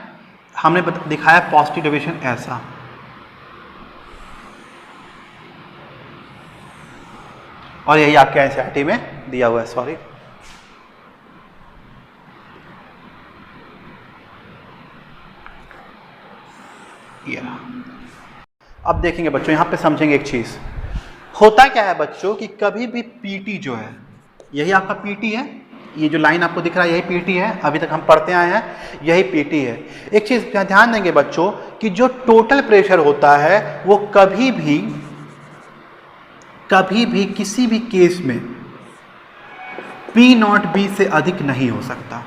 हमने दिखाया पॉजिटिव डेविएशन ऐसा, और यही आपके एनसीईआरटी में दिया हुआ है, सॉरी। अब देखेंगे बच्चों, यहाँ पे समझेंगे एक चीज़। होता क्या है बच्चों कि कभी भी पीटी जो है, यही आपका पीटी है, ये जो लाइन आपको दिख रहा है यही पीटी है, अभी तक हम पढ़ते आए हैं, यही पीटी है। एक चीज़ ध्यान देंगे बच्चों कि जो टोटल प्रेशर होता है वो कभी भी किसी भी केस में P0B से अधिक नहीं हो सकता।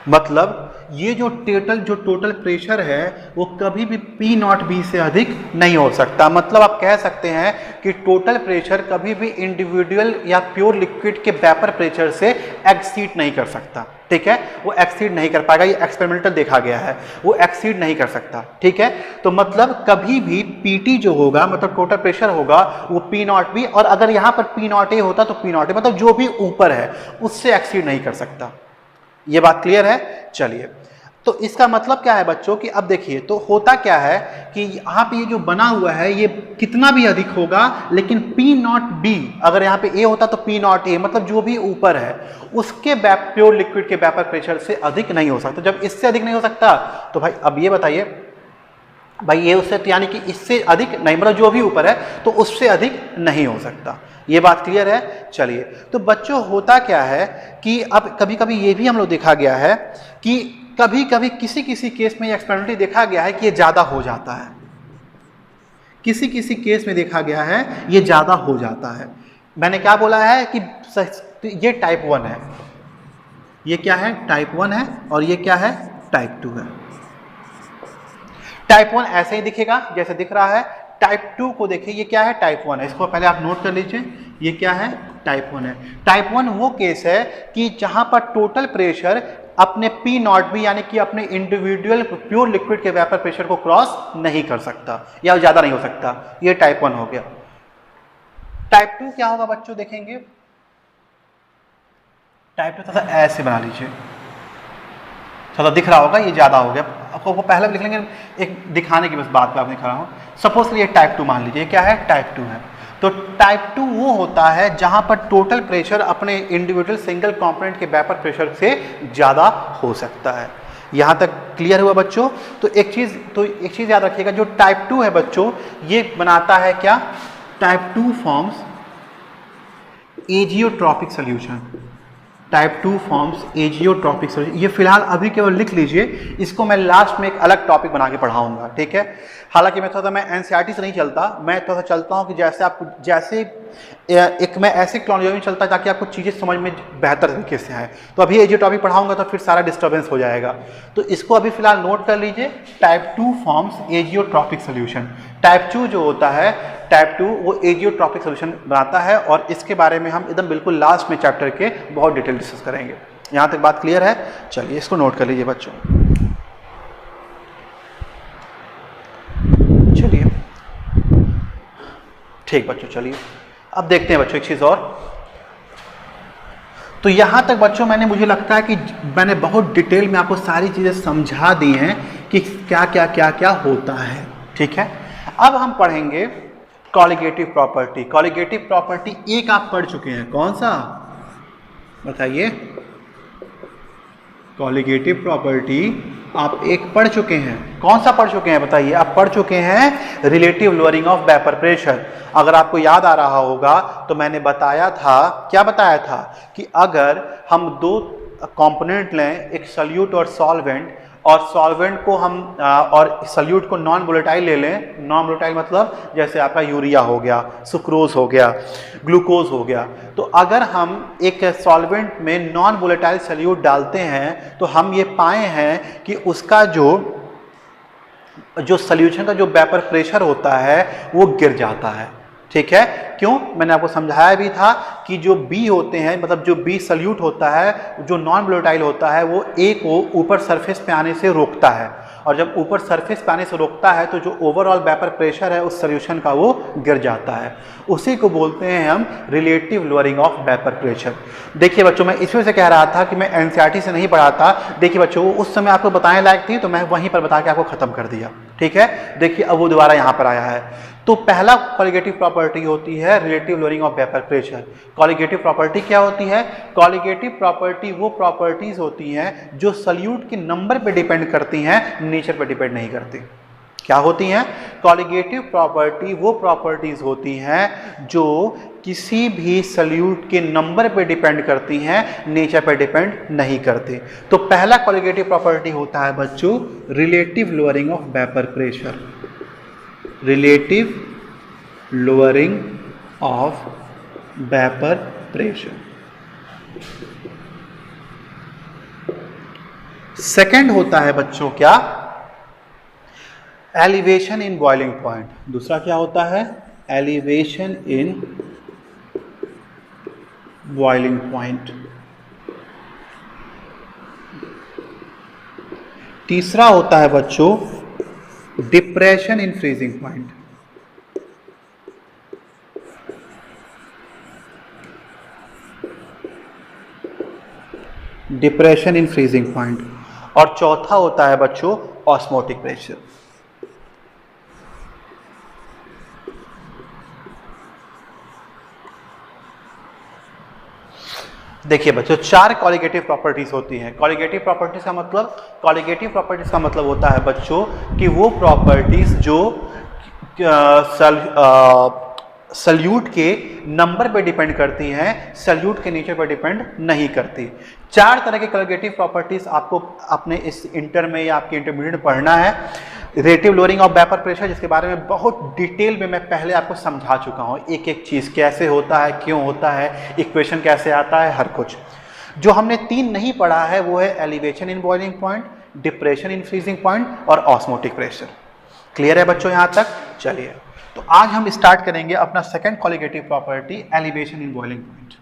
मतलब ये जो टोटल प्रेशर है वो कभी भी P0B से अधिक नहीं हो सकता। मतलब आप कह सकते हैं कि टोटल प्रेशर कभी भी इंडिविजुअल या प्योर लिक्विड के वेपर प्रेशर से एक्सीड नहीं कर सकता, ठीक है। वो एक्सीड नहीं कर पाएगा, ये एक्सपेरिमेंटल देखा गया है, वो एक्सीड नहीं कर सकता, ठीक है। तो मतलब कभी भी PT जो होगा, मतलब टोटल प्रेशर होगा, वो P0B, और अगर यहाँ पर P0A होता तो P0A, मतलब जो भी ऊपर है उससे एक्सीड नहीं कर सकता। ये बात क्लियर है। चलिए, तो इसका मतलब क्या है बच्चों कि अब देखिए तो होता क्या है कि यहाँ पे ये जो बना हुआ है ये कितना भी अधिक होगा, लेकिन P0B अगर यहाँ पे A होता तो P0A, मतलब जो भी ऊपर है उसके प्योर लिक्विड के वेपर प्रेशर से अधिक नहीं हो सकता। जब इससे अधिक नहीं हो सकता तो भाई अब ये बताइए भाई, ये उससे यानी कि इससे अधिक नहीं, मतलब जो भी ऊपर है तो उससे अधिक नहीं हो सकता। ये बात क्लियर है। चलिए, तो बच्चों होता क्या है कि अब कभी कभी ये भी हम लोग देखा गया है कि कभी कभी किसी केस में एक्सपेरिमेंटली देखा गया है कि ये ज़्यादा हो जाता है, किसी केस में देखा गया है ये ज़्यादा हो जाता है। मैंने क्या बोला है कि ये टाइप 1 है, ये क्या है, टाइप 1 है, और ये क्या है, टाइप 2 है। टाइप 1 ऐसे ही दिखेगा जैसे दिख रहा है। टाइप 2 को देखिए, ये क्या है, टाइप 1 है। इसको पहले आप नोट कर लीजिए, ये क्या है, टाइप 1 है। टाइप 1 वो केस है कि जहां पर टोटल प्रेशर अपने पी नॉट बी यानी कि अपने इंडिविजुअल प्योर लिक्विड के वेपर प्रेशर को क्रॉस नहीं कर सकता या ज़्यादा नहीं हो सकता। ये टाइप 1 हो गया। टाइप 2 क्या होगा बच्चों, देखेंगे। टाइप 2 थोड़ा ऐसे बना लीजिए, थोड़ा दिख रहा होगा, ये ज़्यादा हो गया। आपको पहले भी लिख लेंगे, एक दिखाने की बस बात पे आप दिखा रहा हूँ। सपोज ये टाइप 2 मान लीजिए, क्या है, टाइप 2 है। तो टाइप 2 वो होता है जहाँ पर टोटल प्रेशर अपने इंडिविजुअल सिंगल कंपोनेंट के वेपर प्रेशर से ज़्यादा हो सकता है। यहाँ तक क्लियर हुआ बच्चों? तो एक चीज़ याद रखिएगा, जो टाइप 2 है बच्चों, ये बनाता है क्या, type 2 forms azeotropic solution. Type 2 forms azeotropic solution. ये फिलहाल अभी केवल लिख लीजिए, इसको मैं लास्ट में एक अलग टॉपिक बना के पढ़ाऊंगा, ठीक है। हालांकि मैं एनसीईआरटी से नहीं चलता, मैं थोड़ा सा चलता हूँ कि जैसे मैं ऐसे क्रोनोलॉजी में चलता है ताकि आपको चीज़ें समझ में बेहतर तरीके से आए। तो अभी एजियोट्रॉपिक पढ़ाऊंगा तो फिर सारा डिस्टर्बेंस हो जाएगा, तो इसको अभी फिलहाल नोट कर लीजिए। Type 2 forms azeotropic solution. Type 2 जो होता है, टाइप 2 वो एजियोट्रॉपिक सॉल्यूशन बनाता है, और इसके बारे में हम एकदम बिल्कुल लास्ट में चैप्टर के बहुत डिटेल डिस्कस करेंगे। यहाँ तक बात क्लियर है? चलिए इसको नोट कर लीजिए बच्चों। चलिए ठीक बच्चों, चलिए अब देखते हैं बच्चों एक चीज़ और। तो यहाँ तक बच्चों मुझे लगता है कि मैंने बहुत डिटेल में आपको सारी चीज़ें समझा दी हैं कि क्या क्या क्या क्या होता है, ठीक है। अब हम पढ़ेंगे कॉलिगेटिव प्रॉपर्टी। कॉलिगेटिव प्रॉपर्टी एक आप पढ़ चुके हैं, कौन सा बताइए? कॉलिगेटिव प्रॉपर्टी आप एक पढ़ चुके हैं, कौन सा पढ़ चुके हैं बताइए? आप पढ़ चुके हैं relative lowering of vapour pressure. अगर आपको याद आ रहा होगा तो मैंने बताया था, क्या बताया था, कि अगर हम दो कंपोनेंट लें, एक सॉल्यूट और सॉल्वेंट, और सॉल्वेंट को हम और सॉल्यूट को नॉन वोलेटाइल ले लें। नॉन वोलेटाइल मतलब जैसे आपका यूरिया हो गया, सुक्रोज हो गया, ग्लूकोज हो गया। तो अगर हम एक सॉल्वेंट में नॉन वोलेटाइल सॉल्यूट डालते हैं तो हम ये पाए हैं कि उसका जो सॉल्यूशन का जो वेपर प्रेशर होता है वो गिर जाता है, ठीक है। क्यों? मैंने आपको समझाया भी था कि जो बी होते हैं, मतलब जो बी सॉल्यूट होता है, जो नॉन वोलेटाइल होता है, वो ए को ऊपर सरफेस पे आने से रोकता है, और जब ऊपर सरफेस पे आने से रोकता है तो जो ओवरऑल वेपर प्रेशर है उस सॉल्यूशन का वो गिर जाता है। उसी को बोलते हैं हम relative lowering of vapour pressure. देखिए बच्चों, मैं इस वजह से कह रहा था कि मैं एनसीईआरटी से नहीं पढ़ा था। देखिए बच्चों, उस समय आपको बताने लायक थी तो मैं वहीं पर बता के आपको खत्म कर दिया, ठीक है। देखिए अब वो दोबारा यहाँ पर आया है। तो पहला कॉलिगेटिव प्रॉपर्टी होती है relative lowering of vapour pressure. Colligative property क्या होती है? कॉलिगेटिव प्रॉपर्टी वो प्रॉपर्टीज होती हैं जो सॉल्यूट के नंबर पे डिपेंड करती हैं, नेचर पे डिपेंड नहीं करती। क्या होती हैं? कॉलिगेटिव प्रॉपर्टी वो प्रॉपर्टीज होती हैं जो किसी भी सॉल्यूट के नंबर पे डिपेंड करती हैं, नेचर पे डिपेंड नहीं करती। तो पहला कॉलिगेटिव प्रॉपर्टी होता है बच्चों relative lowering of vapour pressure. Relative lowering of vapour pressure. Second होता है बच्चों क्या? Elevation in boiling point. दूसरा क्या होता है? Elevation in boiling point. तीसरा होता है बच्चों depression in freezing point. Depression in freezing point. और चौथा होता है बच्चों ऑस्मोटिक प्रेशर। देखिए बच्चों, चार कॉलिगेटिव प्रॉपर्टीज होती हैं। कॉलिगेटिव प्रॉपर्टीज का मतलब होता है बच्चों कि वो प्रॉपर्टीज जो सॉल्यूट के नंबर पे डिपेंड करती हैं, सॉल्यूट के नेचर पर डिपेंड नहीं करती। चार तरह के कॉलिगेटिव प्रॉपर्टीज आपको अपने इस इंटर में या आपके इंटरमीडिएट में पढ़ना है। Relative lowering of vapour pressure, जिसके बारे में बहुत डिटेल में मैं पहले आपको समझा चुका हूँ, एक एक चीज़ कैसे होता है, क्यों होता है, इक्वेशन कैसे आता है, हर कुछ। जो हमने तीन नहीं पढ़ा है वो है elevation in boiling point, depression in freezing point और ऑस्मोटिक प्रेशर। क्लियर है बच्चों यहाँ तक? चलिए, तो आज हम स्टार्ट करेंगे अपना second colligative property, elevation in boiling point.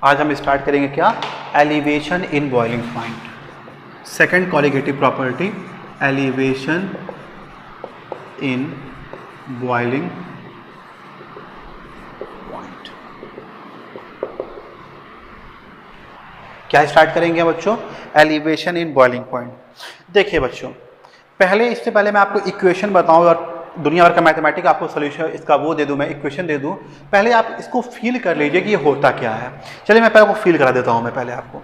आज हम स्टार्ट करेंगे क्या, elevation in boiling point. Second colligative property, elevation in boiling point. क्या स्टार्ट करेंगे बच्चों, एलिवेशन इन बॉइलिंग पॉइंट। देखिए बच्चों, इससे पहले मैं आपको इक्वेशन बताऊं और दुनिया भर का मैथमेटिक आपको सोल्यूशन इसका वो दे दूं, मैं इक्वेशन दे दूं, पहले आप इसको फील कर लीजिए कि ये होता क्या है। चलिए मैं पहले आपको फील करा देता हूं मैं पहले आपको।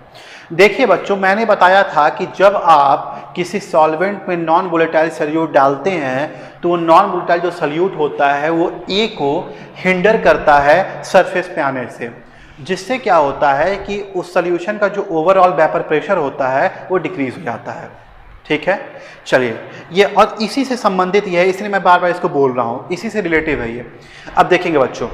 देखिए बच्चों, मैंने बताया था कि जब आप किसी सॉल्वेंट में नॉन वोलेटाइल सल्यूट डालते हैं तो वो नॉन वोलेटाइल जो सल्यूट होता है वो ए को हिंडर करता है सरफेस पे आने से, जिससे क्या होता है कि उस सॉल्यूशन का जो ओवरऑल वेपर प्रेशर होता है वो डिक्रीज हो जाता है। ठीक है, चलिए ये और इसी से संबंधित ये है, इसलिए मैं बार बार इसको बोल रहा हूँ, इसी से रिलेटिव है ये। अब देखेंगे बच्चों,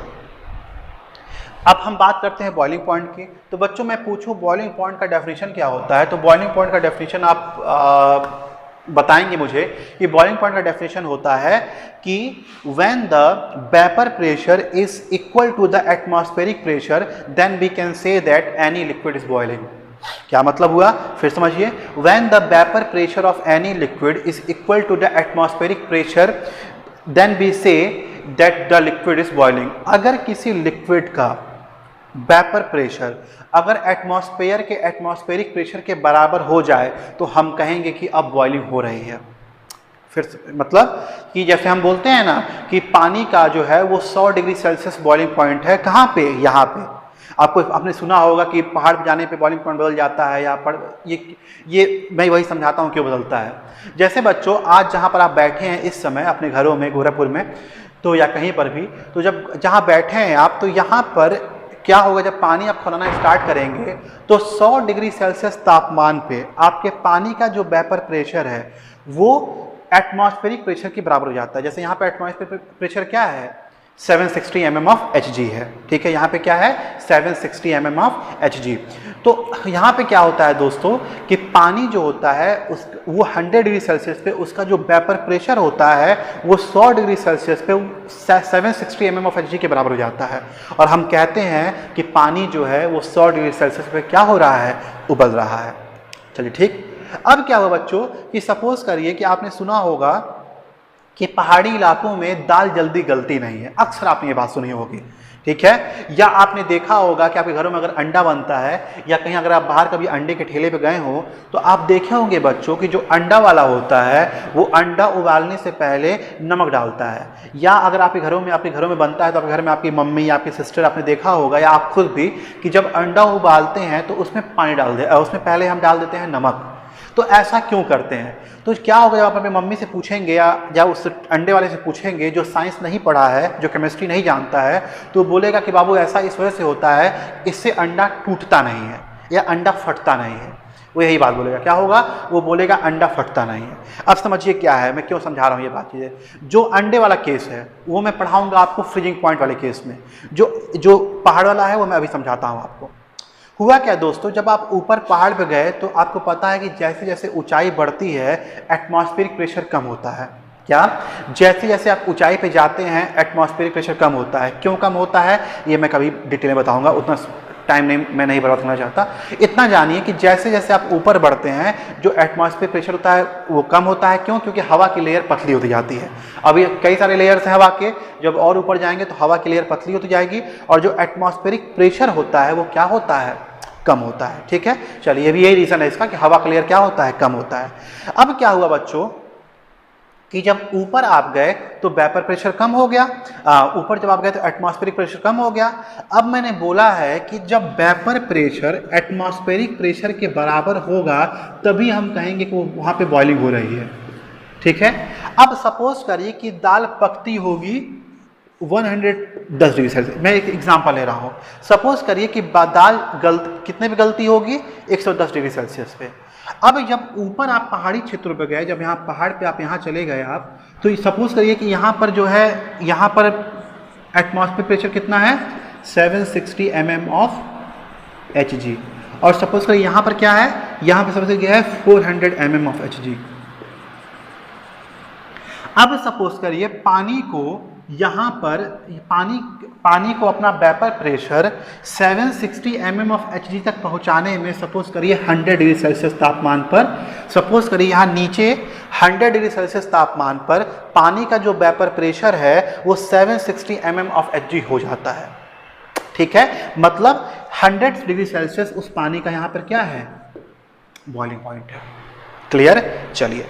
अब हम बात करते हैं बॉइलिंग पॉइंट की। तो बच्चों मैं पूछूं बॉइलिंग पॉइंट का डेफिनेशन क्या होता है, तो बॉइलिंग पॉइंट का डेफिनेशन आप बताएंगे मुझे कि बॉइलिंग पॉइंट का डेफिनेशन होता है कि when the vapour pressure is equal to the atmospheric pressure then we can say that any liquid is boiling. क्या मतलब हुआ, फिर समझिए, when the vapour pressure of any liquid is equal to the atmospheric pressure then we say that the liquid is boiling. अगर किसी liquid का vapour pressure अगर atmosphere के एटमॉस्फेरिक प्रेशर के बराबर हो जाए तो हम कहेंगे कि अब बॉइलिंग हो रही है। फिर मतलब कि जैसे हम बोलते हैं ना कि पानी का जो है वो 100 डिग्री सेल्सियस बॉइलिंग पॉइंट है, कहाँ पे, यहाँ पे। आपने सुना होगा कि पहाड़ पे जाने पे बॉइलिंग पॉइंट बदल जाता है, या ये मैं वही समझाता हूँ क्यों बदलता है। जैसे बच्चों आज जहाँ पर आप बैठे हैं इस समय अपने घरों में, गोरखपुर में तो या कहीं पर भी, तो जब जहाँ बैठे हैं आप, तो यहाँ पर क्या होगा, जब पानी आप खौलाना स्टार्ट करेंगे तो 100 डिग्री सेल्सियस तापमान पे आपके पानी का जो वेपर प्रेशर है वो एटमॉस्फेरिक प्रेशर के बराबर हो जाता है। जैसे यहाँ पे एटमॉस्फेरिक प्रेशर क्या है, 760 mm ऑफ Hg है। ठीक है, यहाँ पे क्या है, 760 mm ऑफ Hg। तो यहाँ पे क्या होता है दोस्तों कि पानी जो होता है वो 100 डिग्री सेल्सियस पे उसका जो वेपर प्रेशर होता है वो 100 डिग्री सेल्सियस पे 760 mm ऑफ Hg के बराबर हो जाता है, और हम कहते हैं कि पानी जो है वो 100 डिग्री सेल्सियस पे क्या हो रहा है, उबल रहा है। चलिए ठीक, अब क्या हुआ बच्चों कि सपोज करिए कि आपने सुना होगा कि पहाड़ी इलाकों में दाल जल्दी गलती नहीं है, अक्सर आपने ये बात सुनी होगी। ठीक है, या आपने देखा होगा कि आपके घरों में अगर अंडा बनता है या कहीं अगर आप बाहर कभी अंडे के ठेले पे गए हो तो आप देखे होंगे बच्चों कि जो अंडा वाला होता है वो अंडा उबालने से पहले नमक डालता है। या अगर आपके घरों में बनता है तो आपके घर में आपकी मम्मी या आपकी सिस्टर, आपने देखा होगा या आप खुद भी, कि जब अंडा उबालते हैं तो उसमें पानी उसमें पहले हम डाल देते हैं नमक। तो ऐसा क्यों करते हैं, तो क्या होगा, जब आप अपनी मम्मी से पूछेंगे या उस अंडे वाले से पूछेंगे जो साइंस नहीं पढ़ा है, जो केमिस्ट्री नहीं जानता है, तो बोलेगा कि बाबू ऐसा इस वजह से होता है, इससे अंडा टूटता नहीं है या अंडा फटता नहीं है। वो यही बात बोलेगा, क्या होगा, वो बोलेगा अंडा फटता नहीं है। अब समझिए क्या है, मैं क्यों समझा रहा हूँ ये बात चीज़ें। जो अंडे वाला केस है वो मैं पढ़ाऊँगा आपको फ्रीजिंग पॉइंट वाले केस में, जो पहाड़ वाला है वो मैं अभी समझाता हूँ आपको। हुआ क्या दोस्तों, जब आप ऊपर पहाड़ पे गए तो आपको पता है कि जैसे जैसे ऊंचाई बढ़ती है एटमॉस्फेरिक प्रेशर कम होता है। क्या, जैसे जैसे आप ऊंचाई पे जाते हैं एटमॉस्फेरिक प्रेशर कम होता है। क्यों कम होता है ये मैं कभी डिटेल में बताऊंगा, उतना टाइम नहीं, मैं नहीं बर्बाद करना चाहता। इतना जानिए कि जैसे जैसे आप ऊपर बढ़ते हैं जो एटमॉस्फेरिक प्रेशर होता है वो कम होता है। क्यों, क्योंकि हवा की लेयर पतली होती जाती है। अभी कई सारे लेयर्स हैं हवा के, जब और ऊपर जाएंगे तो हवा की लेयर पतली होती जाएगी और जो एटमॉस्फेरिक प्रेशर होता है वो क्या होता है, कम होता है। ठीक है, चलिए यही रीजन है इसका कि हवा का लेयर क्या होता है, कम होता है। अब क्या हुआ बच्चों कि जब ऊपर आप गए तो वेपर प्रेशर कम हो गया, ऊपर जब आप गए तो एटमॉस्फेरिक प्रेशर कम हो गया। अब मैंने बोला है कि जब वेपर प्रेशर एटमॉस्फेरिक प्रेशर के बराबर होगा तभी हम कहेंगे कि वो वहाँ पे बॉइलिंग हो रही है। ठीक है, अब सपोज करिए कि दाल पकती होगी 110 डिग्री सेल्सियस, मैं एक एग्जांपल ले रहा हूँ। सपोज करिए कि दाल कितने पे गलती होगी, 110 डिग्री सेल्सियस पे। अब जब ऊपर आप पहाड़ी क्षेत्रों पे गए, जब यहाँ पहाड़ पे आप यहाँ चले गए आप, तो सपोज करिए कि यहाँ पर जो है, यहाँ पर एटमॉस्फेरिक प्रेशर कितना है, 760 mm ऑफ Hg, और सपोज करिए यहाँ पर क्या है, यहाँ पर सपोज क्या है 400 mm ऑफ Hg। अब सपोज करिए पानी को यहाँ पर पानी को अपना vapour pressure 760 mm of Hg तक पहुँचाने में सपोज करिए 100 डिग्री सेल्सियस तापमान पर, सपोज करिए यहाँ नीचे 100 डिग्री सेल्सियस तापमान पर पानी का जो वेपर प्रेशर है वो 760 mm ऑफ Hg हो जाता है। ठीक है, मतलब 100 डिग्री सेल्सियस उस पानी का यहाँ पर क्या है, बॉइलिंग पॉइंट है। क्लियर। चलिए,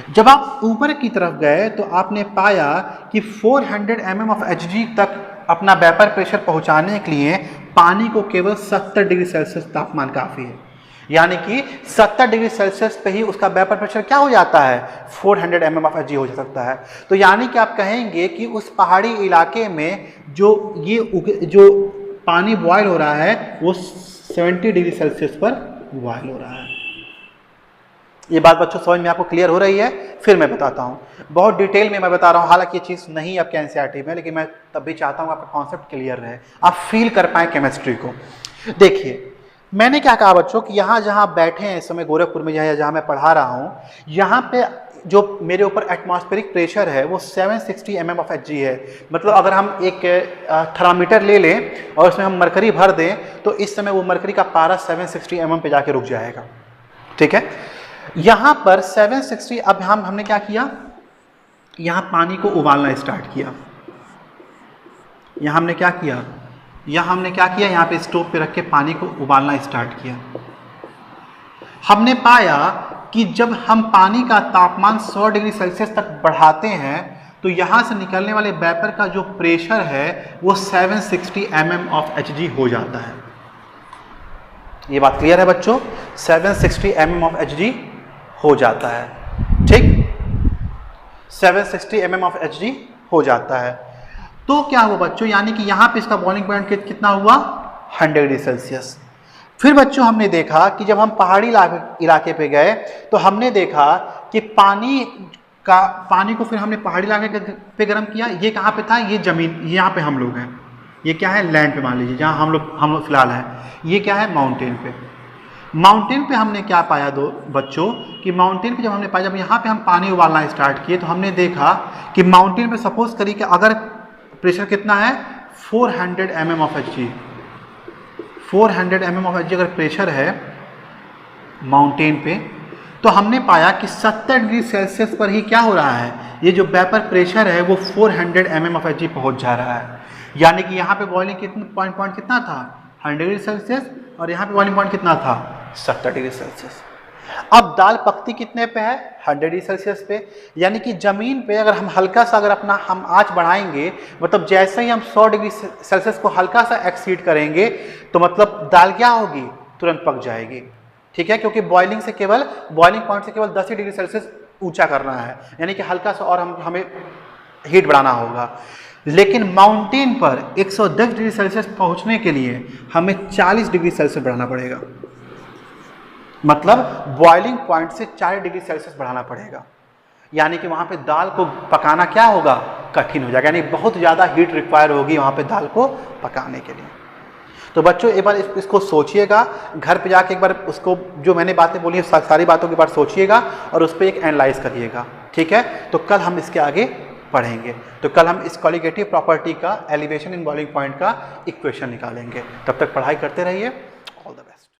जब आप ऊपर की तरफ गए तो आपने पाया कि 400 mm ऑफ Hg तक अपना वेपर प्रेशर पहुंचाने के लिए पानी को केवल 70 डिग्री सेल्सियस तापमान काफ़ी है, यानी कि 70 डिग्री सेल्सियस पे ही उसका वेपर प्रेशर क्या हो जाता है, 400 mm ऑफ Hg हो सकता है। तो यानी कि आप कहेंगे कि उस पहाड़ी इलाके में जो पानी बॉयल हो रहा है वो 70 डिग्री सेल्सियस पर बॉयल हो रहा है। ये बात बच्चों समझ में आपको क्लियर हो रही है? फिर मैं बताता हूँ, बहुत डिटेल में मैं बता रहा हूँ, हालांकि ये चीज़ नहीं आपके एनसीईआरटी में, लेकिन मैं तब भी चाहता हूँ आपका कॉन्सेप्ट क्लियर रहे, आप फील कर पाए केमिस्ट्री को। देखिए, मैंने क्या कहा बच्चों कि यहाँ जहाँ बैठे हैं इस समय गोरखपुर में, जहाँ मैं पढ़ा रहा हूँ, यहाँ पे जो मेरे ऊपर एटमॉस्फेरिक प्रेशर है वो 760 mm ऑफ Hg है। मतलब अगर हम एक थर्मामीटर ले लें और उसमें हम मरकरी भर दें तो इस समय वो मरकरी का पारा 760 mm पे जाके रुक जाएगा। ठीक है, यहाँ पर 760, अब हमने क्या किया, यहाँ पानी को उबालना स्टार्ट किया। यहाँ हमने क्या किया, यहाँ पे स्टोव पे रख के पानी को उबालना स्टार्ट किया। हमने पाया कि जब हम पानी का तापमान 100 डिग्री सेल्सियस तक बढ़ाते हैं तो यहाँ से निकलने वाले वेपर का जो प्रेशर है वो 760 mm ऑफ Hg हो जाता है। ये बात क्लियर है बच्चों? 760 mm ऑफ Hg हो जाता है। ठीक, 760 mm ऑफ Hg हो जाता है। तो क्या हुआ बच्चों, यानी कि यहाँ पे इसका बॉइलिंग पॉइंट कितना हुआ, 100 डिग्री सेल्सियस। फिर बच्चों हमने देखा कि जब हम पहाड़ी इलाके पे गए तो हमने देखा कि पानी को फिर हमने पहाड़ी इलाके पे गर्म किया। ये कहाँ पे था, ये जमीन, यहाँ पे हम लोग हैं, ये क्या है, लैंड पे मान लीजिए, जहाँ हम लोग फिलहाल हैं। ये क्या है, माउंटेन पे। माउंटेन पे हमने क्या पाया बच्चों कि माउंटेन पे जब हमने पाया, जब यहाँ पे हम पानी उबालना स्टार्ट किए तो हमने देखा कि माउंटेन पे सपोज करिए कि अगर प्रेशर कितना है, 400 mm of Hg, 400 mm of Hg अगर प्रेशर है माउंटेन पे, तो हमने पाया कि 70 डिग्री सेल्सियस पर ही क्या हो रहा है, ये जो वेपर प्रेशर है वो 400 mm ऑफ Hg पहुंच जा रहा है। यानी कि यहाँ पे बॉइलिंग पॉइंट कितना था, 100 डिग्री सेल्सियस, और यहाँ पे बॉइलिंग पॉइंट कितना था, 70 डिग्री सेल्सियस। अब दाल पकती कितने पे है, 100 डिग्री सेल्सियस पे। यानी कि जमीन पे अगर हम हल्का सा अगर अपना हम आंच बढ़ाएंगे, मतलब जैसे ही हम 100 डिग्री सेल्सियस को हल्का सा एक्सीड करेंगे तो मतलब दाल क्या होगी, तुरंत पक जाएगी। ठीक है, क्योंकि बॉइलिंग पॉइंट से केवल 10 डिग्री सेल्सियस ऊंचा करना है, यानी कि हल्का सा और हमें हीट बढ़ाना होगा। लेकिन माउंटेन पर 110 डिग्री सेल्सियस पहुंचने के लिए हमें 40 डिग्री सेल्सियस बढ़ाना पड़ेगा, मतलब बॉइलिंग पॉइंट से 4 डिग्री सेल्सियस बढ़ाना पड़ेगा। यानी कि वहाँ पे दाल को पकाना क्या होगा, कठिन हो जाएगा, यानी बहुत ज़्यादा हीट रिक्वायर होगी वहाँ पे दाल को पकाने के लिए। तो बच्चों एक बार इसको सोचिएगा, घर पे जाके एक बार उसको जो मैंने बातें बोली सारी बातों की बार सोचिएगा और उस पर एक एनालाइज करिएगा। ठीक है, तो कल हम इसके आगे पढ़ेंगे। तो कल हम इस कॉलिगेटिव प्रॉपर्टी का एलिवेशन इन बॉइलिंग पॉइंट का इक्वेशन निकालेंगे। तब तक पढ़ाई करते रहिए।